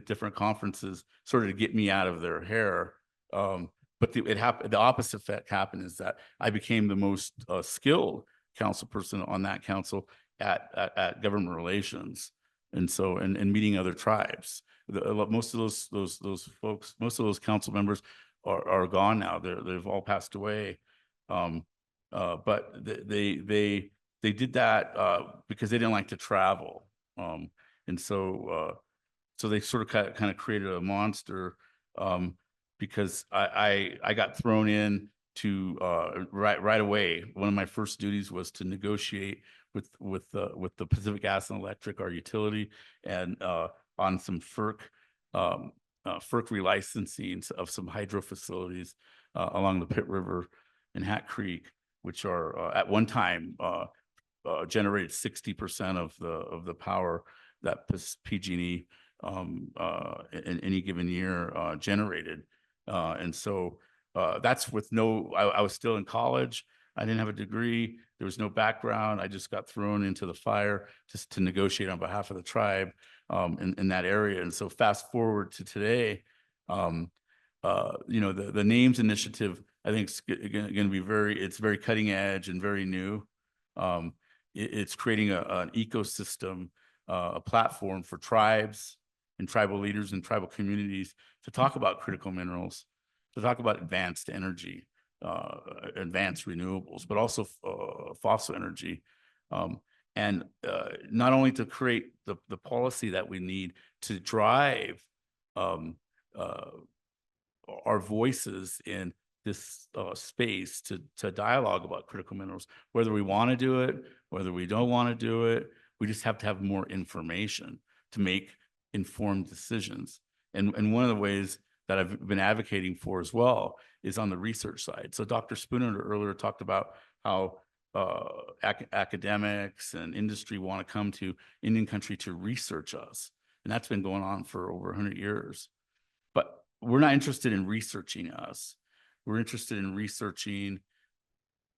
different conferences, sort of to get me out of their hair. But the opposite effect happened is that I became the most skilled council person on that council at government relations. And so, and meeting other tribes. Most of those folks, most of those council members are gone now. They've all passed away. But they did that because they didn't like to travel. And so they sort of kind of created a monster, because I got thrown in to right away. One of my first duties was to negotiate with the Pacific Gas and Electric, our utility, and on some FERC relicensing of some hydro facilities along the Pit River and Hat Creek, which are at one time generated 60% of the power that PG&E in any given year generated. And so that's with I was still in college. I didn't have a degree. There was no background. I just got thrown into the fire just to negotiate on behalf of the tribe in that area. And so fast forward to today, you know, the Names Initiative, I think is going to be it's very cutting edge and very new. It's creating an ecosystem, a platform for tribes and tribal leaders and tribal communities to talk about critical minerals, to talk about advanced energy, advanced renewables, but also fossil energy. And not only to create the policy that we need to drive our voices in this space to dialogue about critical minerals, whether we want to do it, whether we don't want to do it, we just have to have more information to make informed decisions. And one of the ways that I've been advocating for as well is on the research side. So Dr. Spooner earlier talked about how academics and industry want to come to Indian country to research us. And that's been going on for over 100 years. But we're not interested in researching us. We're interested in researching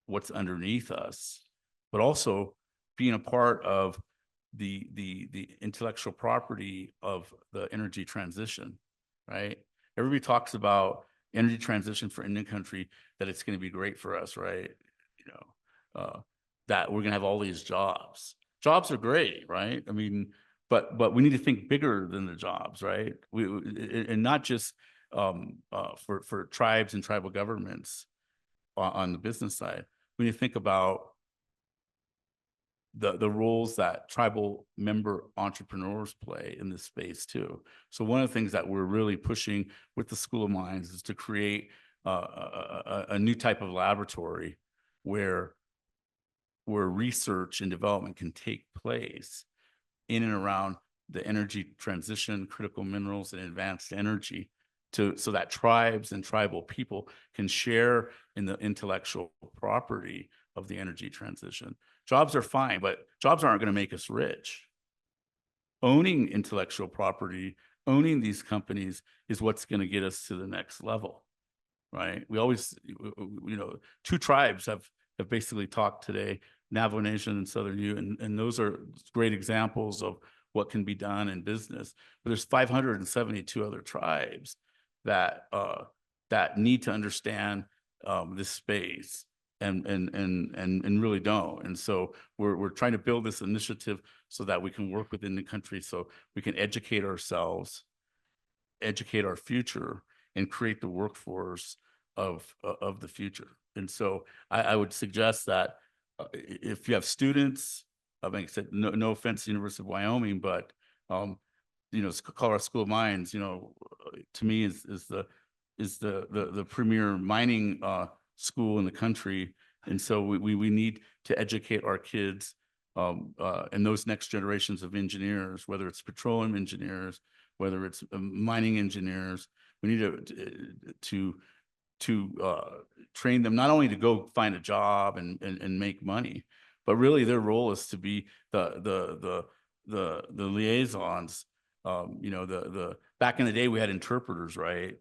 what's underneath us, but also being a part of the intellectual property of the energy transition, right? Everybody talks about energy transition for Indian country, that it's going to be great for us, right? You know, that we're going to have all these jobs. Jobs are great, right? I mean, but we need to think bigger than the jobs, right? And not just for tribes and tribal governments on the business side. We need to think about the roles that tribal member entrepreneurs play in this space too. So one of the things that we're really pushing with the School of Mines is to create a new type of laboratory where research and development can take place in and around the energy transition, critical minerals, and advanced energy, so that tribes and tribal people can share in the intellectual property of the energy transition. Jobs are fine, but jobs aren't going to make us rich. Owning intellectual property, owning these companies is what's going to get us to the next level, right? We always, you know, two tribes have basically talked today, Navajo Nation and Southern Ute, and those are great examples of what can be done in business. But there's 572 other tribes that need to understand this space and really don't. And so we're trying to build this initiative so that we can work within the country, so we can educate ourselves, educate our future, and create the workforce of the future. And so I would suggest that if you have students, I mean, I said, no offense to University of Wyoming, but you know, Colorado School of Mines, you know, to me is the premier mining school in the country. And so we need to educate our kids and those next generations of engineers, whether it's petroleum engineers, whether it's mining engineers. We need to train them not only to go find a job and make money, but really their role is to be the liaisons. You know, the back in the day we had interpreters, right?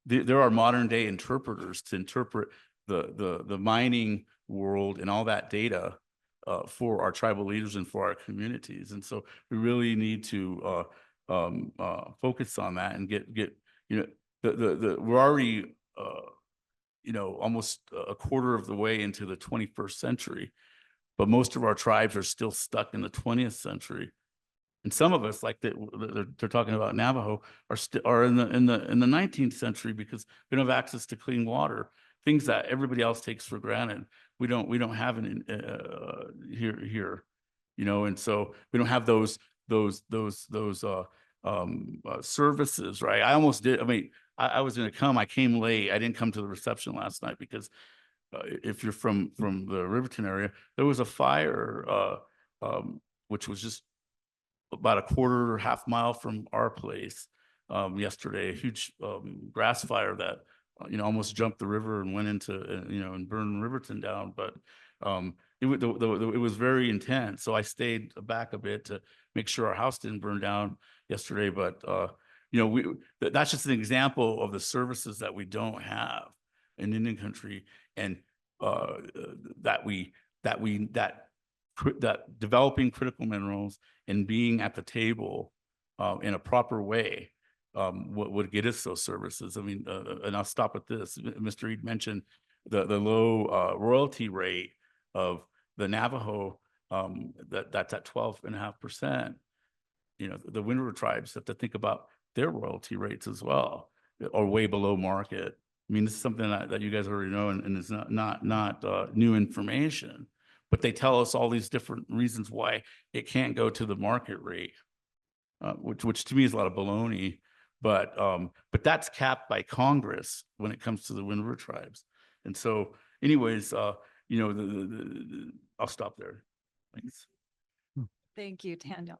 There are modern day interpreters to interpret the mining world and all that data for our tribal leaders and for our communities. And so we really need to focus on that and get you know, we're already you know, almost a quarter of the way into the 21st century, but most of our tribes are still stuck in the 20th century. And some of us, like they're talking about Navajo, are in the 19th century because we don't have access to clean water, things that everybody else takes for granted. We don't have it here, you know, and so we don't have those services, right? I almost did. I mean, I was going to come. I came late. I didn't come to the reception last night because if you're from the Riverton area, there was a fire, which was just about a quarter or half mile from our place yesterday, a huge grass fire that, you know, almost jumped the river and went into, you know, and burned Riverton down. But it was very intense. So I stayed back a bit to make sure our house didn't burn down yesterday. But, you know, that's just an example of the services that we don't have in Indian country, and that developing critical minerals and being at the table in a proper way would get us those services. I mean, and I'll stop at this. Mr. Reed mentioned the low royalty rate of the Navajo, that's at 12.5%. You know, the Wind River tribes have to think about their royalty rates as well, or way below market. I mean, this is something that you guys already know, and it's not new information. But they tell us all these different reasons why it can't go to the market rate, which to me is a lot of baloney. But that's capped by Congress when it comes to the Wind River tribes. And so, anyways, you know, I'll stop there. Thanks. Thank you, Daniel.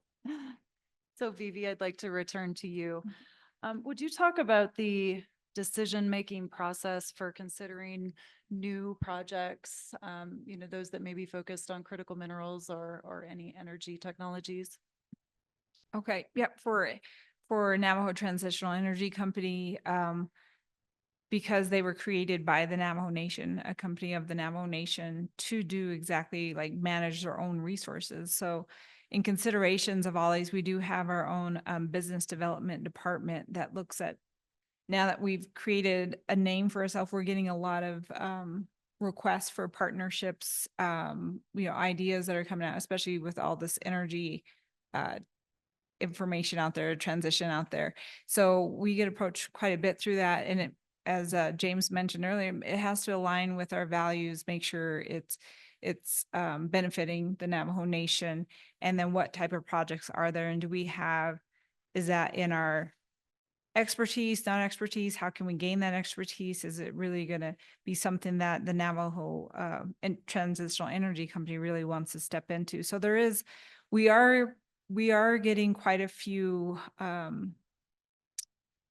So Vivi, I'd like to return to you. Would you talk about the decision-making process for considering new projects? Those that may be focused on critical minerals or any energy technologies? Okay, yep, for Navajo Transitional Energy Company, because they were created by the Navajo Nation, a company of the Navajo Nation, to do exactly like manage their own resources. So in considerations of all these, we do have our own business development department that looks at, now that we've created a name for ourselves, we're getting a lot of requests for partnerships, ideas that are coming out, especially with all this energy information out there, transition out there. So we get approached quite a bit through that. And it, as James mentioned earlier, it has to align with our values, make sure it's benefiting the Navajo Nation. And then what type of projects are there? And do we have, is that in our expertise, non-expertise? How can we gain that expertise? Is it really going to be something that the Navajo and Transitional Energy Company really wants to step into? So there is, we are getting quite a few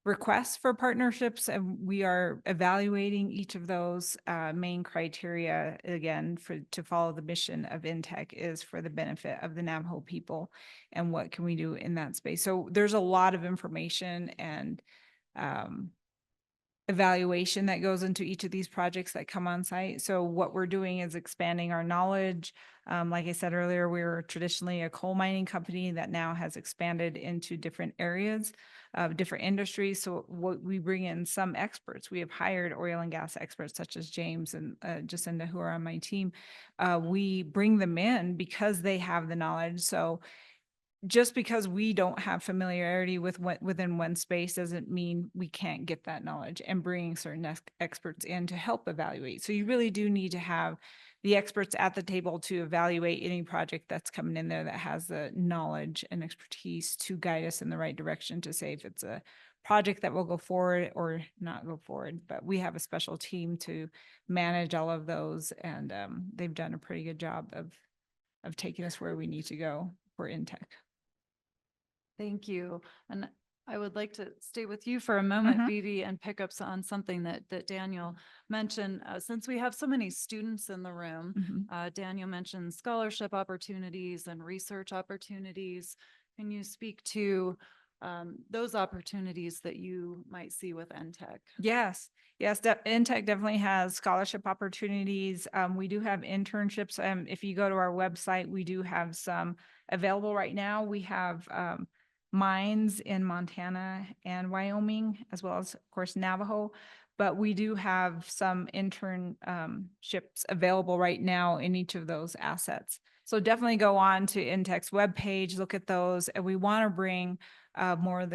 requests for partnerships, and we are evaluating each of those main criteria. Again, to follow the mission of INTEC is for the benefit of the Navajo people, and what can we do in that space. So there's a lot of information and evaluation that goes into each of these projects that come on site. So what we're doing is expanding our knowledge. Like I said earlier, we were traditionally a coal mining company that now has expanded into different areas of different industries. So what we bring in some experts. We have hired oil and gas experts such as James and Jacinda, who are on my team. We bring them in because they have the knowledge. So just because we don't have familiarity with what within one space doesn't mean we can't get that knowledge, and bringing certain experts in to help evaluate. So you really do need to have the experts at the table to evaluate any project that's coming in there that has the knowledge and expertise to guide us in the right direction to say if it's a project that will go forward or not go forward. But we have a special team to manage all of those, and they've done a pretty good job of taking us where we need to go for INTEC. Thank you. And I would like to stay with you for a moment, Mhm. Vivi, and pick up on something that Daniel mentioned. Since we have so many students in the room, Mhm. Daniel mentioned scholarship opportunities and research opportunities. Can you speak to those opportunities that you might see with NTEC? Yes, InTech definitely has scholarship opportunities. We do have internships. If you go to our website, we do have some available right now. We have mines in Montana and Wyoming, as well as, of course, Navajo. But we do have some internships available right now in each of those assets. So definitely go on to InTech's webpage, look at those, and we want to bring more of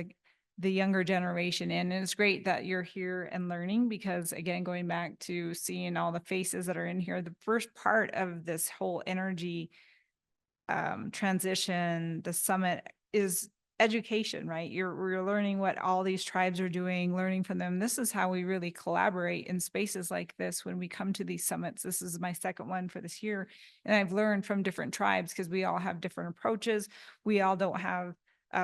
the younger generation in. And it's great that you're here and learning, because again, going back to seeing all the faces that are in here, the first part of this whole energy transition, the summit, is education, right? We're learning what all these tribes are doing, learning from them. This is how we really collaborate in spaces like this when we come to these summits. This is my second one for this year. And I've learned from different tribes because we all have different approaches. We all don't have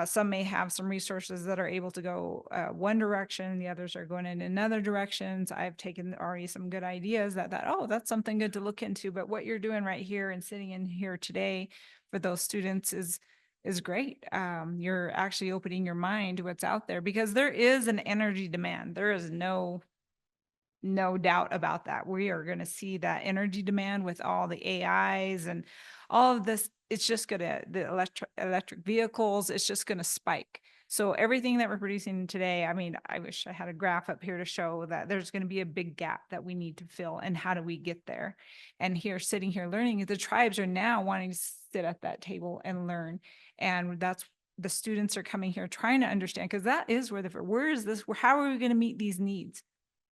some may have some resources that are able to go one direction, the others are going in another directions. I've taken already some good ideas that oh, that's something good to look into. But what you're doing right here and sitting in here today for those students is great. You're actually opening your mind to what's out there, because there is an energy demand. There is no doubt about that. We are going to see that energy demand with all the AIs and all of this. It's just going to, the electric vehicles, it's just going to spike. So everything that we're producing today, I mean, I wish I had a graph up here to show that there's going to be a big gap that we need to fill, and how do we get there? And here, sitting here learning, the tribes are now wanting to sit at that table and learn. And that's, the students are coming here trying to understand, because that is where is this, how are we going to meet these needs?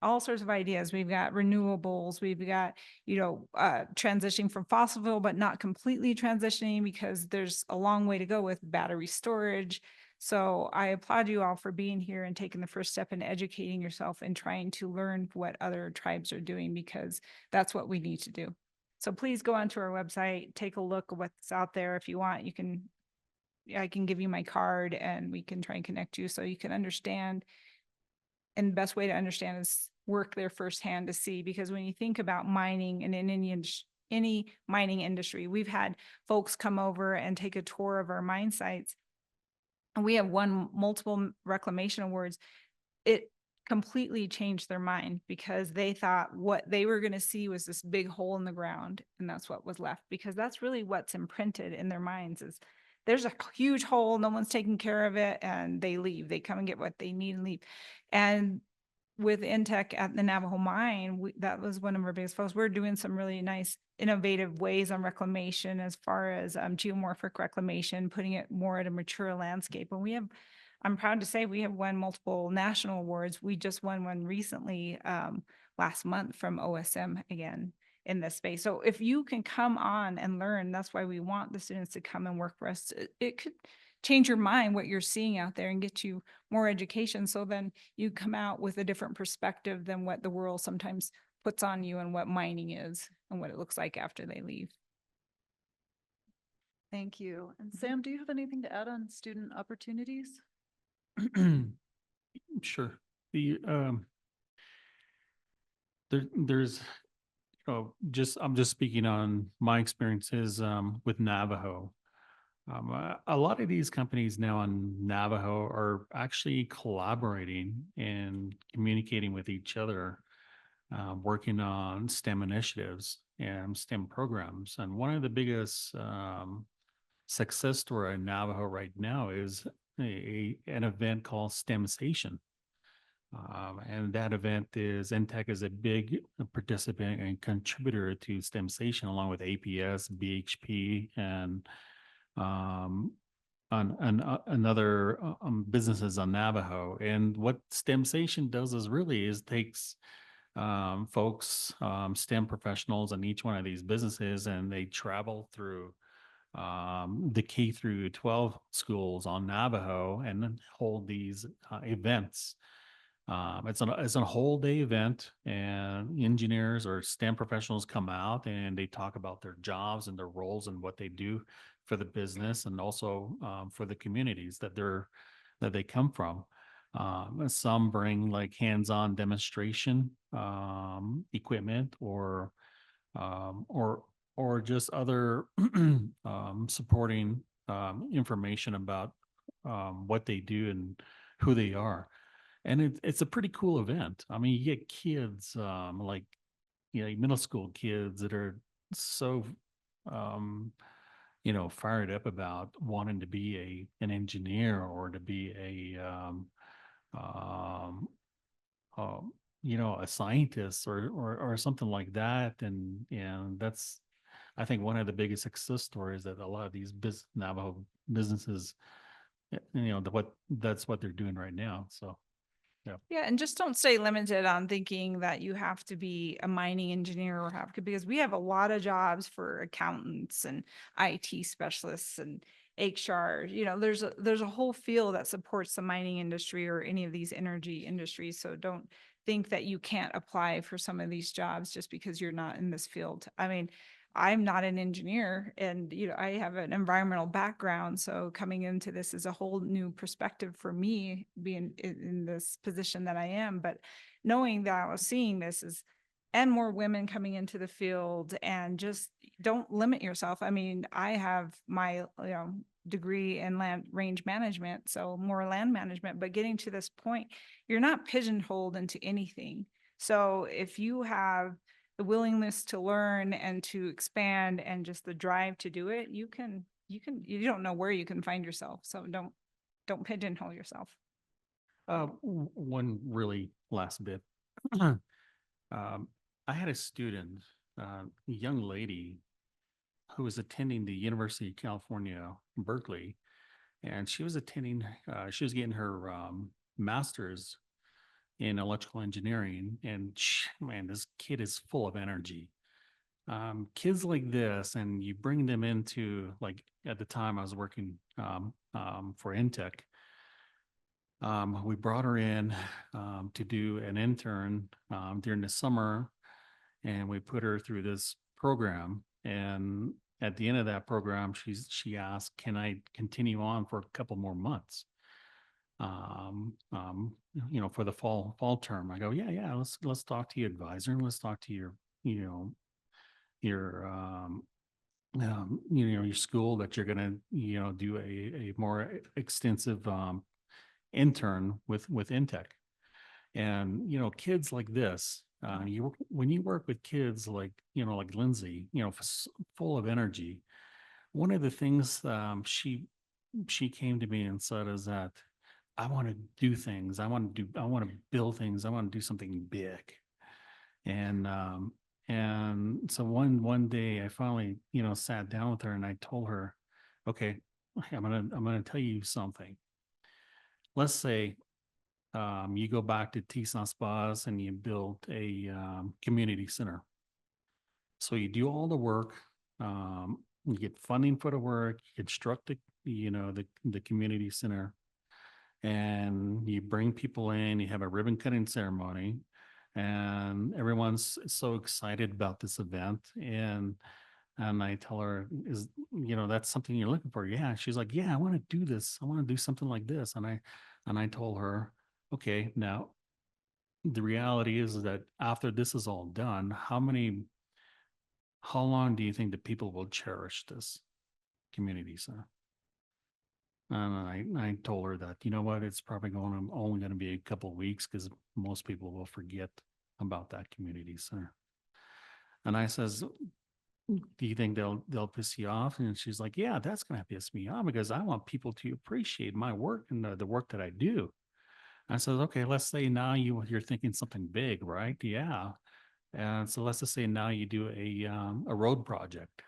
All sorts of ideas. We've got renewables, we've got, transitioning from fossil fuel, but not completely transitioning, because there's a long way to go with battery storage. So I applaud you all for being here and taking the first step in educating yourself and trying to learn what other tribes are doing, because that's what we need to do. So please go onto our website, take a look at what's out there. If you want, you can I can give you my card and we can try and connect you so you can understand. And the best way to understand is work there firsthand to see, because when you think about mining and in any mining industry, we've had folks come over and take a tour of our mine sites. And we have won multiple reclamation awards. It completely changed their mind because they thought what they were going to see was this big hole in the ground, and that's what was left, because that's really what's imprinted in their minds is there's a huge hole, no one's taking care of it, and they leave. They come and get what they need and leave. And with Intech at the Navajo mine, that was one of our biggest focus. We're doing some really nice innovative ways on reclamation as far as geomorphic reclamation, putting it more at a mature landscape. And we have, I'm proud to say we have won multiple national awards. We just won one recently last month from OSM again in this space. So if you can come on and learn, that's why we want the students to come and work for us. It could change your mind what you're seeing out there and get you more education. So then you come out with a different perspective than what the world sometimes puts on you and what mining is and what it looks like after they leave. Thank you. And Sam, do you have anything to add on student opportunities? Sure. The, there's, I'm just speaking on my experiences, with Navajo. A lot of these companies now in Navajo are actually collaborating and communicating with each other, working on STEM initiatives and STEM programs. And one of the biggest success story in Navajo right now is an event called STEM Station. And that event is Intech is a big participant and contributor to STEM Station, along with APS, BHP, and another businesses on Navajo. And what STEM Station does is takes folks, STEM professionals in each one of these businesses, and they travel through the K through 12 schools on Navajo and then hold these events. It's a whole day event, and engineers or STEM professionals come out and they talk about their jobs and their roles and what they do for the business, and also for the communities that they come from. Some bring like hands-on demonstration equipment, or just other supporting information about what they do and who they are. And it's a pretty cool event. I mean, you get kids, like, middle school kids that are so, fired up about wanting to be an engineer or to be um, a scientist or something like that. And that's, I think, one of the biggest success stories that a lot of these Navajo businesses, that's what they're doing right now. So. Yeah, and just don't stay limited on thinking that you have to be a mining engineer or because we have a lot of jobs for accountants and IT specialists and HR. There's a whole field that supports the mining industry or any of these energy industries. So don't think that you can't apply for some of these jobs just because you're not in this field. I mean, I'm not an engineer, and I have an environmental background, so coming into this is a whole new perspective for me, being in this position that I am. But knowing that I was seeing this and more women coming into the field, and just don't limit yourself. I mean, I have my degree in land range management, so more land management, but getting to this point, you're not pigeonholed into anything. So if you have the willingness to learn and to expand and just the drive to do it, you don't know where you can find yourself. So don't pigeonhole yourself. One really last bit. I had a student, a young lady, who was attending the University of California, Berkeley, and she was getting her master's in electrical engineering. And man, this kid is full of energy. Kids like this, and you bring them into, like, at the time I was working for Intech. We brought her in to do an intern during the summer, and we put her through this program. And at the end of that program, she asked, can I continue on for a couple more months? For the fall term. I go, yeah, let's talk to your advisor and let's talk to your, your, your school that you're gonna, do a more extensive, intern with Intech. And, kids like this, when you work with kids like, like Lindsay, full of energy, one of the things, she came to me and said is that I want to do things. I want to build things. I want to do something big. And so one day I finally, sat down with her and I told her, okay, I'm gonna tell you something. Let's say you go back to Tisan Spas and you build a community center. So you do all the work, you get funding for the work, you construct the community center, and you bring people in, you have a ribbon cutting ceremony, and everyone's so excited about this event. And I tell her, that's something you're looking for? Yeah. She's like, yeah, I want to do this. I want to do something like this. And I told her, okay, now the reality is that after this is all done, how long do you think the people will cherish this community center? And I told her that, you know what, it's probably only going to be a couple of weeks because most people will forget about that community center. And I says, do you think they'll piss you off? And she's like, yeah, that's going to piss me off because I want people to appreciate my work and the work that I do. I said, okay, let's say now you're thinking something big, right? Yeah. And so let's just say now you do a road project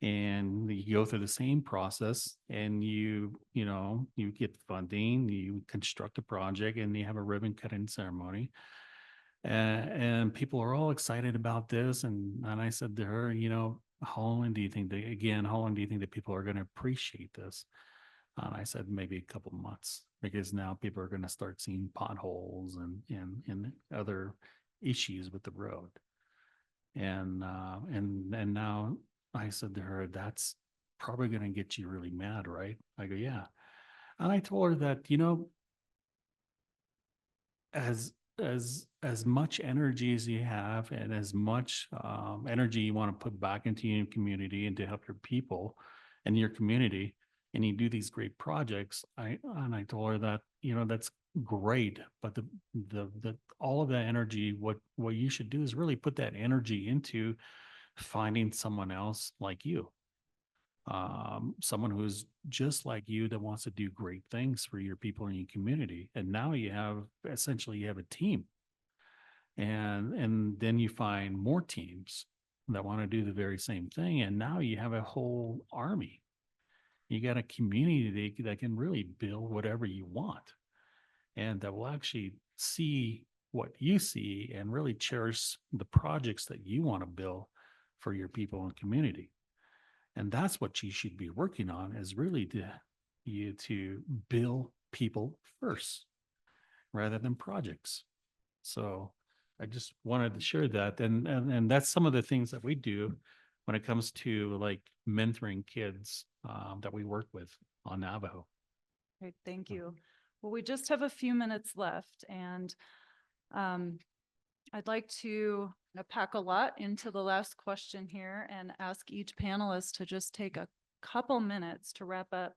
and you go through the same process and you get funding, you construct a project and you have a ribbon cutting ceremony. And people are all excited about this. And I said to her, how long do you think that people are going to appreciate this? And I said, maybe a couple months, because now people are going to start seeing potholes and other issues with the road. And now I said to her, that's probably going to get you really mad, right? I go, yeah. And I told her that, as much energy as you have and as much energy you want to put back into your community and to help your people and your community, and you do these great projects, I told her that, that's great, but the all of that energy, what you should do is really put that energy into finding someone else like you, someone who's just like you that wants to do great things for your people in your community. And now you have a team, and then you find more teams that want to do the very same thing, and now you have a whole army. You got a community that can really build whatever you want, and that will actually see what you see and really cherish the projects that you want to build for your people and community. And that's what you should be working on, is really to build people first rather than projects. So I just wanted to share that. And that's some of the things that we do when it comes to like mentoring kids that we work with on Navajo. Great, thank you. Well, we just have a few minutes left, and I'd like to pack a lot into the last question here and ask each panelist to just take a couple minutes to wrap up.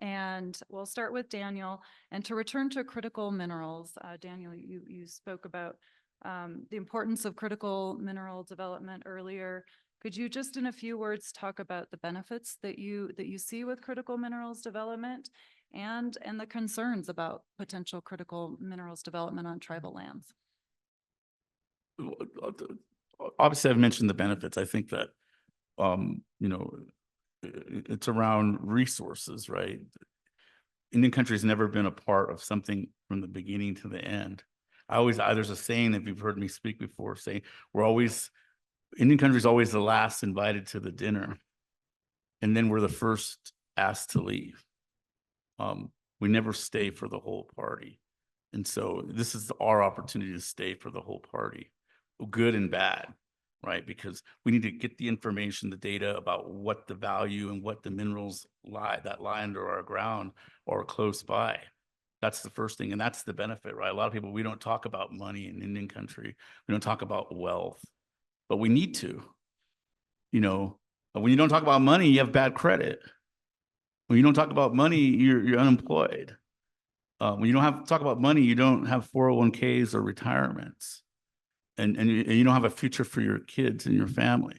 And we'll start with Daniel. And to return to critical minerals, Daniel, you spoke about the importance of critical mineral development earlier. Could you just in a few words talk about the benefits that you see with critical minerals development and the concerns about potential critical minerals development on tribal lands? Obviously, I've mentioned the benefits. I think that, it's around resources, right? Indian country has never been a part of something from the beginning to the end. There's a saying, if you've heard me speak before, saying Indian country is always the last invited to the dinner, and then we're the first asked to leave. We never stay for the whole party. And so this is our opportunity to stay for the whole party, good and bad. right? Because we need to get the information, the data about what the value and what the minerals lie under our ground or close by. That's the first thing. And that's the benefit, right? A lot of people, we don't talk about money in Indian country. We don't talk about wealth, but we need to. You know, when you don't talk about money, you have bad credit. When you don't talk about money, you're unemployed. When you don't talk about money, you don't have 401ks or retirements, and you don't have a future for your kids and your family.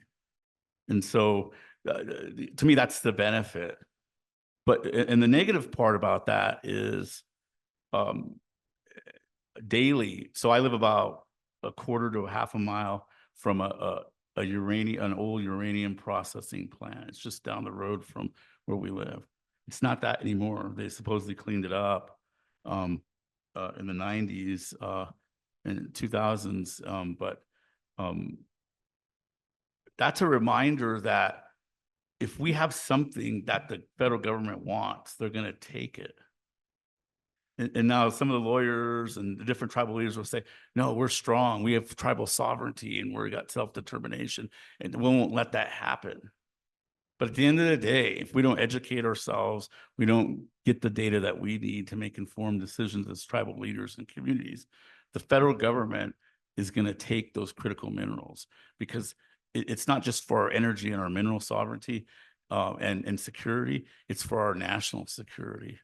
And so, to me, that's the benefit. But and the negative part about that is daily. So I live about a quarter to a half a mile from an old uranium processing plant. It's just down the road from where we live. It's not that anymore. They supposedly cleaned it up in the 90s and 2000s. But that's a reminder that if we have something that the federal government wants, they're going to take it. And now some of the lawyers and the different tribal leaders will say, no, we're strong. We have tribal sovereignty and we got self-determination, and we won't let that happen. But at the end of the day, if we don't educate ourselves, we don't get the data that we need to make informed decisions as tribal leaders and communities, the federal government is going to take those critical minerals, because it's not just for our energy and our mineral sovereignty and security, it's for our national security.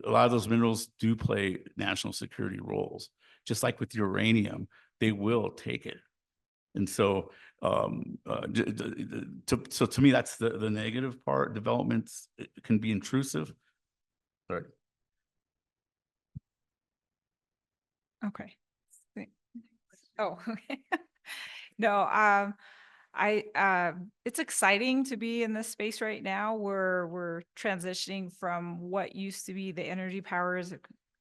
A lot of those minerals do play national security roles. Just like with uranium, they will take it. And so, to me, that's the negative part. Developments can be intrusive. Sorry. Okay. Oh, okay. No, it's exciting to be in this space right now where we're transitioning from what used to be the energy powers,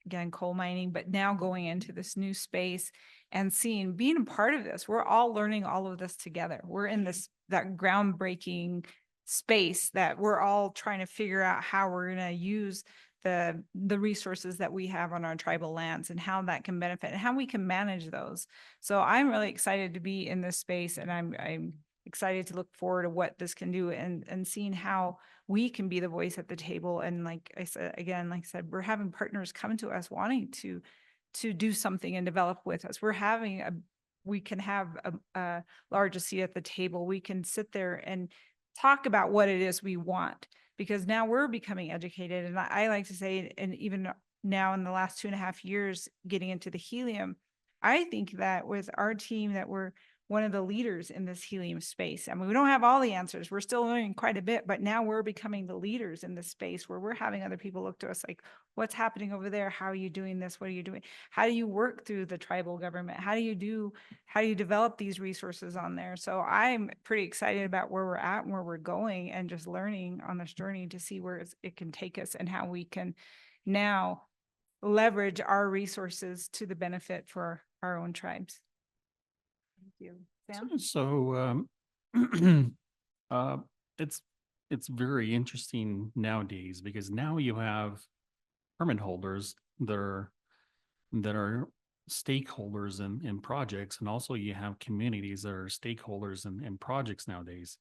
again, coal mining, but now going into this new space and being a part of this. We're all learning all of this together. We're in that groundbreaking space that we're all trying to figure out how we're going to use the resources that we have on our tribal lands and how that can benefit and how we can manage those. So I'm really excited to be in this space, and I'm excited to look forward to what this can do and seeing how we can be the voice at the table. And like I said, we're having partners come to us wanting to do something and develop with us. We can have a larger seat at the table. We can sit there and talk about what it is we want, because now we're becoming educated. And I like to say, and even now in the last 2.5 years, getting into the helium, I think that with our team that we're one of the leaders in this helium space. I mean, we don't have all the answers. We're still learning quite a bit, but now we're becoming the leaders in this space where we're having other people look to us like, what's happening over there? How are you doing this? What are you doing? How do you work through the tribal government? How do you develop these resources on there? So I'm pretty excited about where we're at and where we're going, and just learning on this journey to see where it can take us and how we can now leverage our resources to the benefit for our own tribes. Thank you. Sam? So, it's very interesting nowadays, because now you have permit holders that are stakeholders in projects, and also you have communities that are stakeholders in projects nowadays.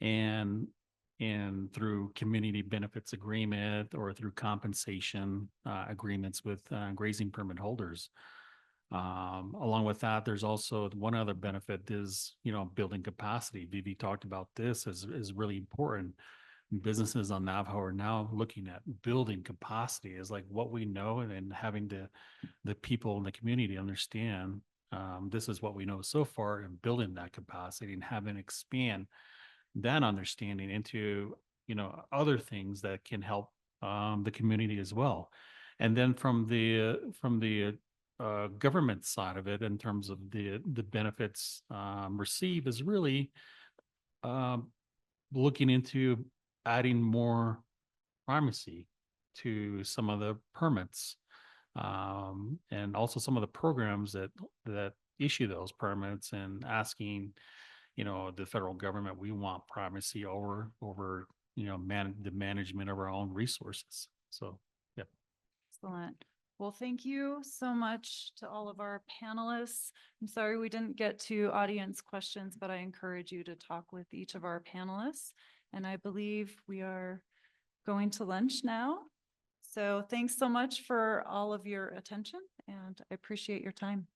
And through community benefits agreement or through compensation agreements with grazing permit holders. Along with that, there's also one other benefit is, building capacity. Vivi talked about this is really important. Businesses on Navajo are now looking at building capacity is like what we know, and having the people in the community understand this is what we know so far, and building that capacity and having expand that understanding into, other things that can help the community as well. And then from the government side of it, in terms of the benefits received, is really looking into adding more primacy to some of the permits, and also some of the programs that issue those permits, and asking, the federal government, we want primacy over the management of our own resources. So, yeah. Excellent. Well, thank you so much to all of our panelists. I'm sorry we didn't get to audience questions, but I encourage you to talk with each of our panelists. And I believe we are going to lunch now. So thanks so much for all of your attention and I appreciate your time.